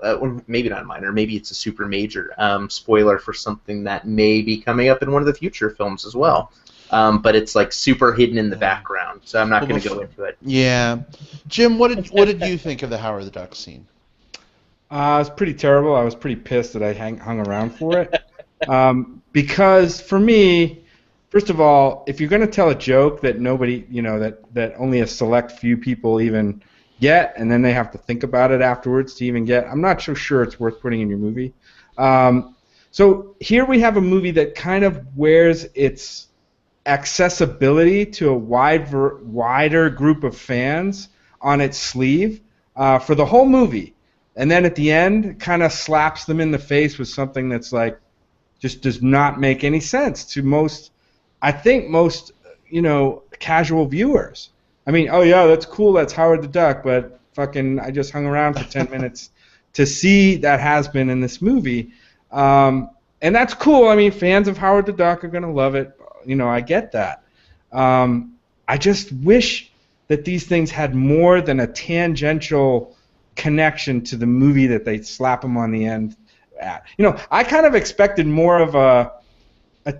or maybe not minor, maybe it's a super major spoiler for something that may be coming up in one of the future films as well. But it's like super hidden in the background, so I'm not going to go into it. Yeah, Jim, what did you think of the Howard the Duck scene? It was pretty terrible. I was pretty pissed that I hung around for it, because for me, first of all, if you're going to tell a joke that nobody, that only a select few people even get, and then they have to think about it afterwards to even get, I'm not so sure it's worth putting in your movie. So here we have a movie that kind of wears its accessibility to a wider group of fans on its sleeve for the whole movie, and then at the end kind of slaps them in the face with something that's like just does not make any sense to most casual viewers. I mean, oh yeah, that's cool, that's Howard the Duck, but fucking I just hung around for 10 minutes to see that has-been in this movie. And that's cool. I mean, fans of Howard the Duck are going to love it. I get that. I just wish that these things had more than a tangential connection to the movie that they slap them on the end at. I kind of expected more of a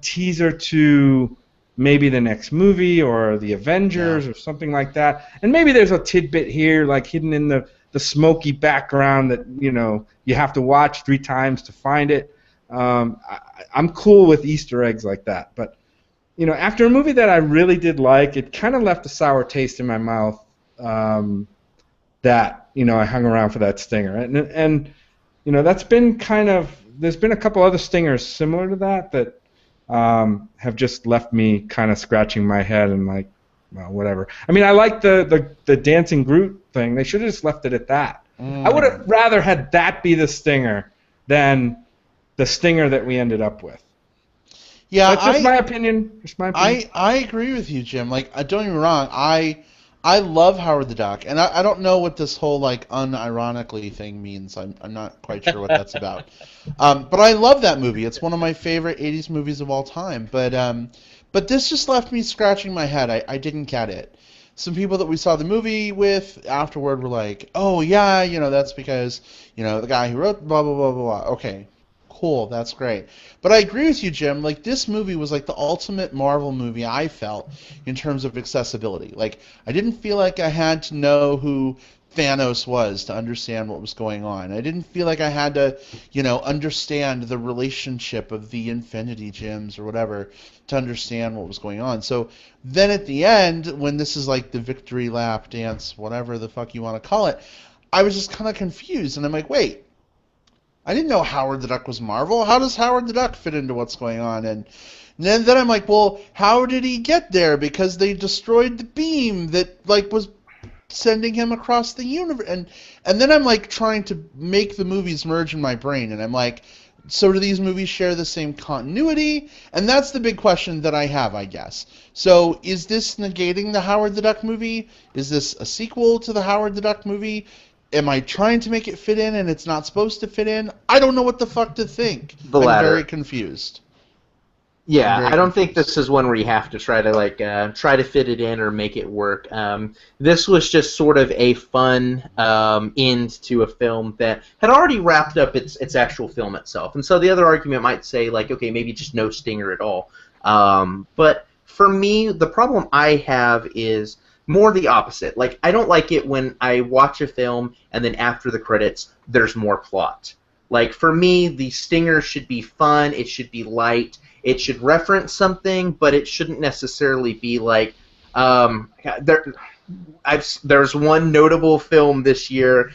teaser to maybe the next movie or the Avengers or something like that. And maybe there's a tidbit here, like hidden in the smoky background that you have to watch 3 times to find it. I'm cool with Easter eggs like that, but after a movie that I really did like, it kind of left a sour taste in my mouth. That I hung around for that stinger, and that's been kind of. There's been a couple other stingers similar to that have just left me kind of scratching my head and like, well, whatever. I mean, I like the dancing Groot thing. They should have just left it at that. I would have rather had that be the stinger than the stinger that we ended up with. Yeah, that's just my opinion. I agree with you, Jim. Like, don't get me wrong. I love Howard the Duck, and I don't know what this whole like unironically thing means. I'm not quite sure what that's about. But I love that movie. It's one of my favorite '80s movies of all time. But this just left me scratching my head. I didn't get it. Some people that we saw the movie with afterward were like, "Oh yeah, that's because the guy who wrote blah blah blah blah blah." Okay. Cool, that's great. But I agree with you, Jim. Like, this movie was like the ultimate Marvel movie, I felt, in terms of accessibility. Like, I didn't feel like I had to know who Thanos was to understand what was going on. I didn't feel like I had to, understand the relationship of the Infinity Gems or whatever to understand what was going on. So then at the end, when this is like the victory lap dance, whatever the fuck you want to call it, I was just kind of confused. And I'm like, wait. I didn't know Howard the Duck was Marvel. How does Howard the Duck fit into what's going on? And then I'm like, well, how did he get there? Because they destroyed the beam that like was sending him across the universe. And then I'm like trying to make the movies merge in my brain, and I'm like, so do these movies share the same continuity? And that's the big question that I have, I guess. So is this negating the Howard the Duck movie? Is this a sequel to the Howard the Duck movie? Am I trying to make it fit in and it's not supposed to fit in? I don't know what the fuck to think. The latter. I'm very confused. Yeah, I don't think this is one where you have to try to fit it in or make it work. This was just sort of a fun end to a film that had already wrapped up its actual film itself. And so the other argument might say, like, okay, maybe just no stinger at all. But for me, the problem I have is more the opposite. Like, I don't like it when I watch a film and then after the credits, there's more plot. Like, for me, the stinger should be fun, it should be light, it should reference something, but it shouldn't necessarily be like, there's one notable film this year,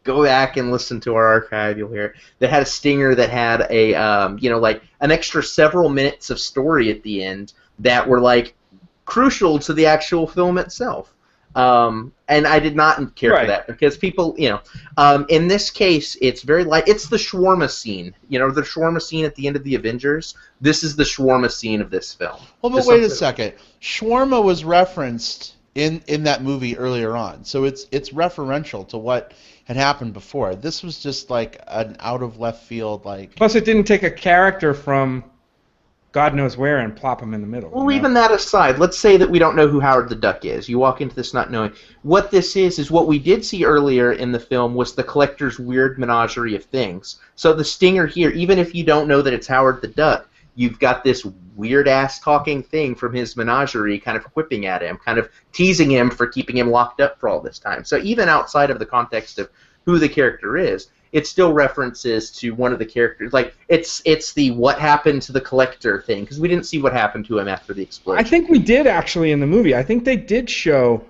go back and listen to our archive, you'll hear it, that had a stinger that had a, like an extra several minutes of story at the end that were like, crucial to the actual film itself. And I did not care for that because people, in this case, it's very light. It's the shawarma scene. The shawarma scene at the end of the Avengers. This is the shawarma scene of this film. Well, but wait a second. Shawarma was referenced in that movie earlier on, so it's referential to what had happened before. This was just like an out of left field like. Plus, it didn't take a character from God knows where and plop him in the middle. Well, even that aside, let's say that we don't know who Howard the Duck is. You walk into this not knowing. What this is what we did see earlier in the film was the Collector's weird menagerie of things. So the stinger here, even if you don't know that it's Howard the Duck, you've got this weird-ass talking thing from his menagerie kind of whipping at him, kind of teasing him for keeping him locked up for all this time. So even outside of the context of who the character is, it still references to one of the characters. Like, it's the what happened to the Collector thing, because we didn't see what happened to him after the explosion. I think we did, actually, in the movie. I think they did show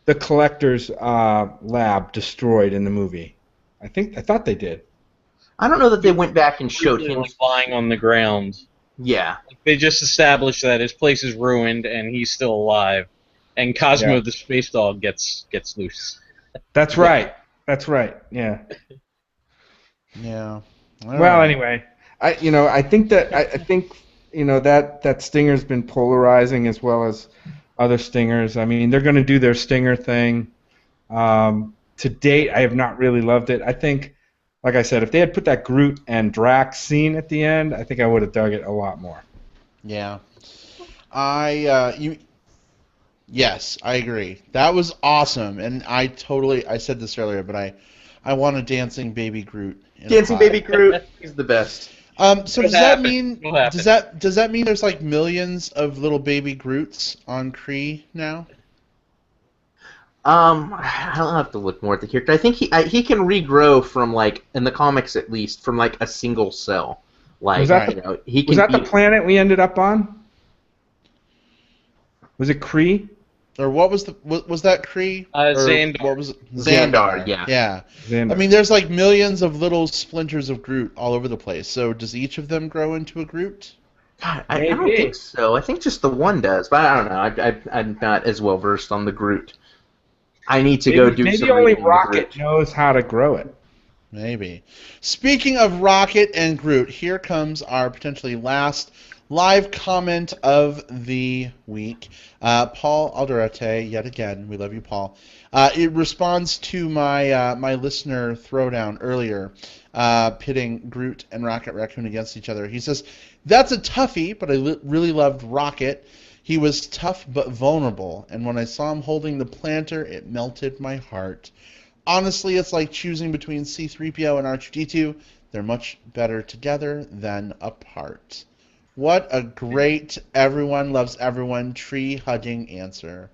the Collector's lab destroyed in the movie. I thought they did. I don't know that they went back and showed him lying on the ground. Yeah. They just established that his place is ruined and he's still alive. And Cosmo the space dog gets loose. That's right. That's right. Yeah. Yeah. Well, anyway, I think that stinger's been polarizing as well as other stingers. I mean, they're going to do their stinger thing. To date, I have not really loved it. I think, like I said, if they had put that Groot and Drax scene at the end, I think I would have dug it a lot more. Yeah. Yes, I agree. That was awesome, and I said this earlier, but I want a dancing baby Groot. Dancing baby Groot, he's the best. So does that mean does that mean there's like millions of little baby Groots on Kree now? I'll have to look more at the character. I think he can regrow from, like, in the comics at least, from like a single cell. Like, was that, the planet we ended up on? Was it Kree? Or what was that Kree? Xandar. What was it? Xandar, yeah. Yeah. Xandar. I mean, there's like millions of little splinters of Groot all over the place. So does each of them grow into a Groot? God, I don't think so. I think just the one does, but I don't know. I'm not as well versed on the Groot. I need to go do some Maybe only reading on the Rocket Groot. knows how to grow it. Maybe. Speaking of Rocket and Groot, here comes our potentially last live comment of the week. Paul Alderete, yet again, we love you, Paul. It responds to my my listener throwdown earlier, pitting Groot and Rocket Raccoon against each other. He says, "That's a toughie, but I really loved Rocket. He was tough but vulnerable, and when I saw him holding the planter, it melted my heart. Honestly, it's like choosing between C-3PO and R2-D2. They're much better together than apart." What a great everyone loves everyone tree-hugging answer.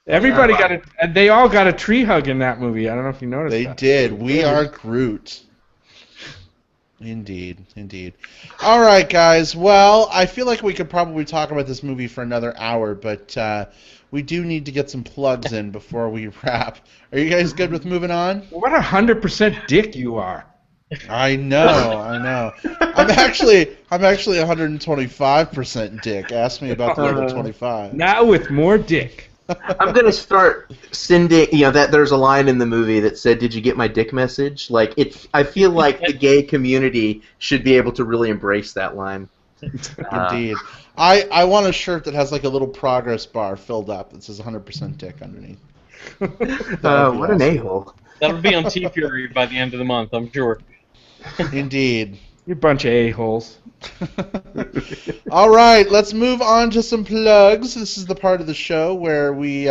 Everybody got it. They all got a tree hug in that movie. I don't know if you noticed They that. did. We are Groot. Indeed, indeed. All right, guys. Well, I feel like we could probably talk about this movie for another hour, but we do need to get some plugs in before we wrap. Are you guys good with moving on? What 100% dick you are. I know. I'm actually 125% dick. Ask me about the other 25. Now with more dick. I'm gonna start sending. That there's a line in the movie that said, "Did you get my dick message?" Like I feel like the gay community should be able to really embrace that line. Indeed. I want a shirt that has like a little progress bar filled up that says 100% dick underneath. What an a-hole. That'll be on T-Fury by the end of the month, I'm sure. Indeed. You bunch of a-holes. All right, let's move on to some plugs. This is the part of the show where we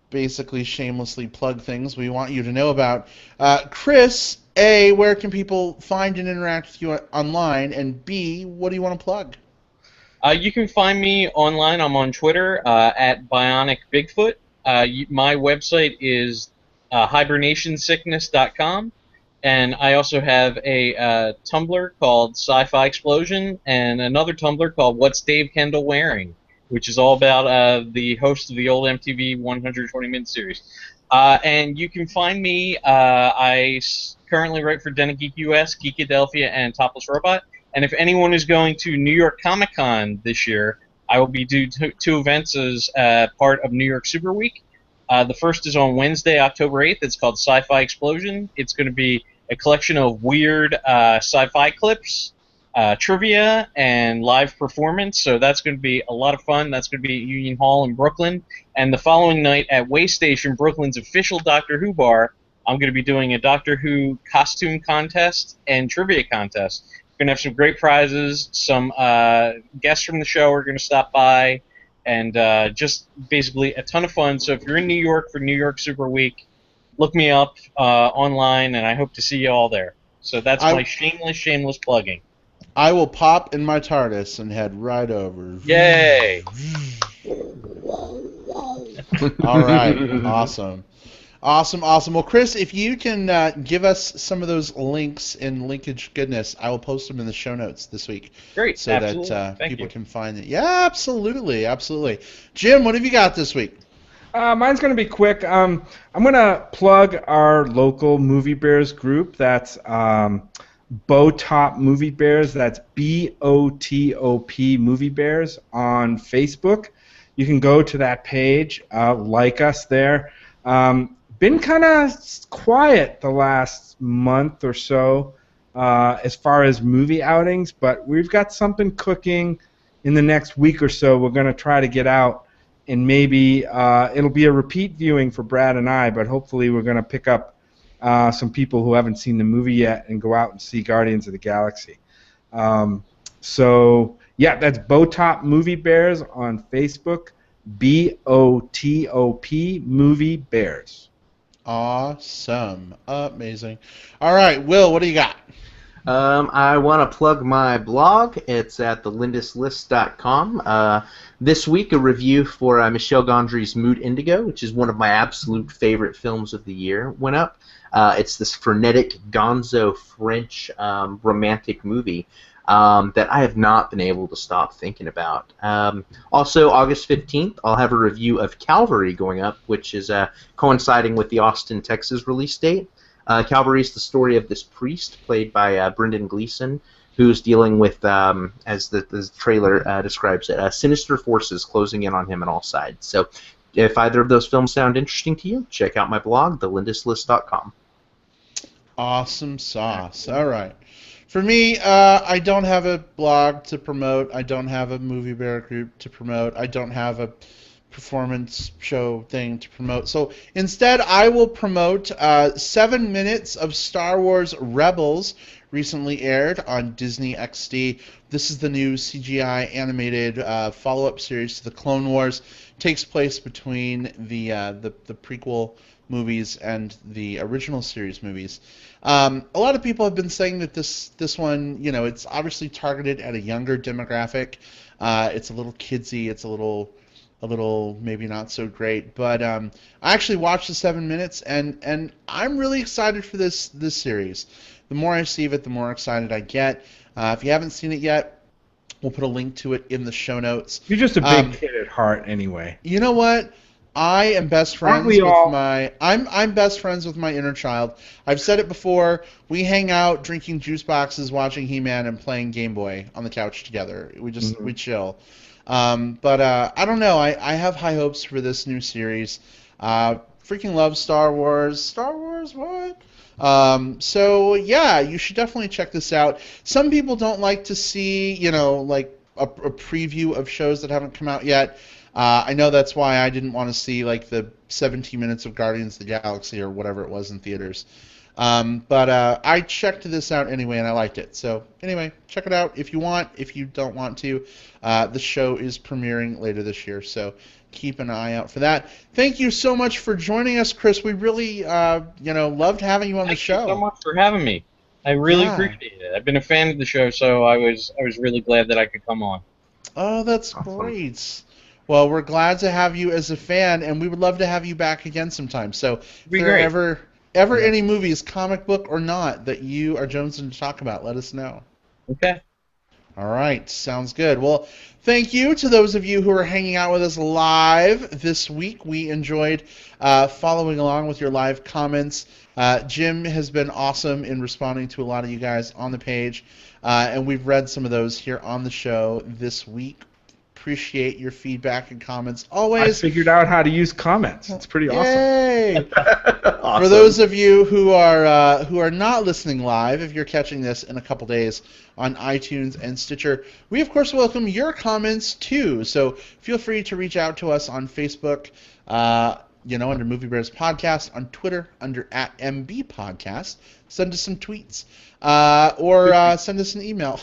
basically shamelessly plug things we want you to know about. Chris, A, where can people find and interact with you online? And B, what do you want to plug? You can find me online. I'm on Twitter at Bionic Bigfoot. My website is hibernationsickness.com. And I also have a Tumblr called Sci-Fi Explosion and another Tumblr called What's Dave Kendall Wearing, which is all about the host of the old MTV 120-minute series. And you can find me. I currently write for Den of Geek US, Geekadelphia, and Topless Robot. And if anyone is going to New York Comic Con this year, I will be doing two events as part of New York Super Week. The first is on Wednesday, October 8th. It's called Sci-Fi Explosion. It's going to be a collection of weird sci-fi clips, trivia, and live performance. So that's going to be a lot of fun. That's going to be at Union Hall in Brooklyn. And the following night at Way Station, Brooklyn's official Doctor Who bar, I'm going to be doing a Doctor Who costume contest and trivia contest. We're going to have some great prizes. Some guests from the show are going to stop by. And just basically a ton of fun. So if you're in New York for New York Super Week, look me up online, and I hope to see you all there. So that's my shameless plugging. I will pop in my TARDIS and head right over. Yay! All right, awesome. Well, Chris, if you can give us some of those links in Linkage Goodness, I will post them in the show notes this week. Great, so absolutely. that Thank people you. can find it. Yeah, absolutely. Jim, what have you got this week? Mine's going to be quick. I'm going to plug our local Movie Bears group. That's Botop Movie Bears. That's BOTOP Movie Bears on Facebook. You can go to that page, like us there. Been kind of quiet the last month or so as far as movie outings, but we've got something cooking in the next week or so. We're going to try to get out, and maybe it'll be a repeat viewing for Brad and I, but hopefully we're going to pick up some people who haven't seen the movie yet and go out and see Guardians of the Galaxy. So, yeah, that's Botop Movie Bears on Facebook, BOTOP Movie Bears. Awesome. Amazing. All right, Will, what do you got? I want to plug my blog. It's at thelindisList.com. This week, a review for Michel Gondry's Mood Indigo, which is one of my absolute favorite films of the year, went up. It's this frenetic gonzo French romantic movie that I have not been able to stop thinking about. Also, August 15th, I'll have a review of Calvary going up, which is coinciding with the Austin, Texas release date. Calvary is the story of this priest, played by Brendan Gleeson, who's dealing with, as the trailer describes it, sinister forces closing in on him on all sides. So if either of those films sound interesting to you, check out my blog, thelindisList.com. Awesome sauce. All right. For me, I don't have a blog to promote. I don't have a Movie Bear group to promote. I don't have a performance show thing to promote. So instead, I will promote 7 minutes of Star Wars Rebels, recently aired on Disney XD. This is the new CGI animated follow-up series to the Clone Wars. It takes place between the prequel movies and the original series movies. A lot of people have been saying that this one, it's obviously targeted at a younger demographic. It's a little kidsy. It's a little maybe not so great. But I actually watched the 7 minutes, and I'm really excited for this series. The more I see of it, the more excited I get. If you haven't seen it yet, we'll put a link to it in the show notes. You're just a big kid at heart, anyway. You know what? I am best friends with I'm best friends with my inner child. I've said it before. We hang out drinking juice boxes, watching He-Man, and playing Game Boy on the couch together. We just we chill. But I don't know. I have high hopes for this new series. Freaking love Star Wars. Star Wars, what? So yeah, you should definitely check this out. Some people don't like to see, like a preview of shows that haven't come out yet. I know that's why I didn't want to see like the 17 minutes of Guardians of the Galaxy or whatever it was in theaters. But I checked this out anyway, and I liked it. So anyway, check it out if you want. If you don't want to, the show is premiering later this year, so keep an eye out for that. Thank you so much for joining us, Chris. We really, loved having you on the show. Thank you so much for having me. I really appreciate it. I've been a fan of the show, so I was really glad that I could come on. Oh, that's great. Well, we're glad to have you as a fan, and we would love to have you back again sometime. So if there are ever any movies, comic book or not, that you are jonesing to talk about, let us know. Okay. All right. Sounds good. Well, thank you to those of you who are hanging out with us live this week. We enjoyed following along with your live comments. Jim has been awesome in responding to a lot of you guys on the page, and we've read some of those here on the show this week. Appreciate your feedback and comments always. I figured out how to use comments. It's pretty awesome. Yay! Awesome. For those of you who are not listening live, if you're catching this in a couple days on iTunes and Stitcher, we of course welcome your comments too. So feel free to reach out to us on Facebook, under Movie Bears Podcast, on Twitter under @MB Podcast. Send us some tweets or send us an email.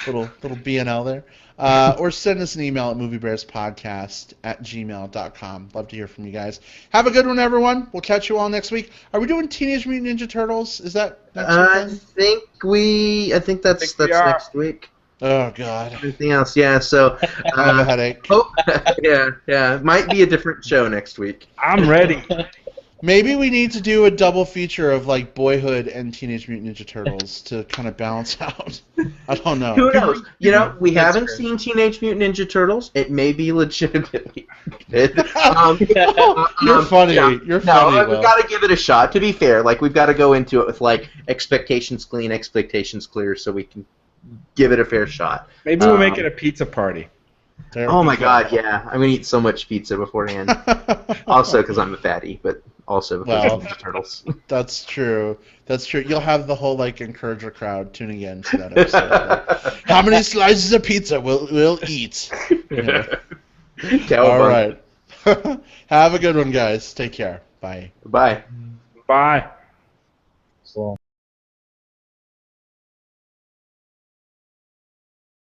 little BNL there. Or send us an email at moviebearspodcast@gmail.com. Love to hear from you guys. Have a good one, everyone. We'll catch you all next week. Are we doing Teenage Mutant Ninja Turtles? Is that next week? I think that's next week. Oh, God. Anything else? Yeah, so... I have a headache. Oh, yeah. Might be a different show next week. I'm ready. Maybe we need to do a double feature of like Boyhood and Teenage Mutant Ninja Turtles to kind of balance out. I don't know. Who knows? We haven't seen Teenage Mutant Ninja Turtles. It may be legitimately good. You're funny. Yeah. You're funny. No, we've got to give it a shot. To be fair, we've got to go into it with expectations clean, expectations clear, so we can give it a fair shot. Maybe we'll make it a pizza party. Oh my God, yeah! I'm gonna eat so much pizza beforehand. Also, because I'm a fatty, but also because of Ninja Turtles. That's true. You'll have the whole Encourager crowd tuning in to that episode. How many slices of pizza we'll eat? All right. Have a good one, guys. Take care. Bye. Bye. Bye. So.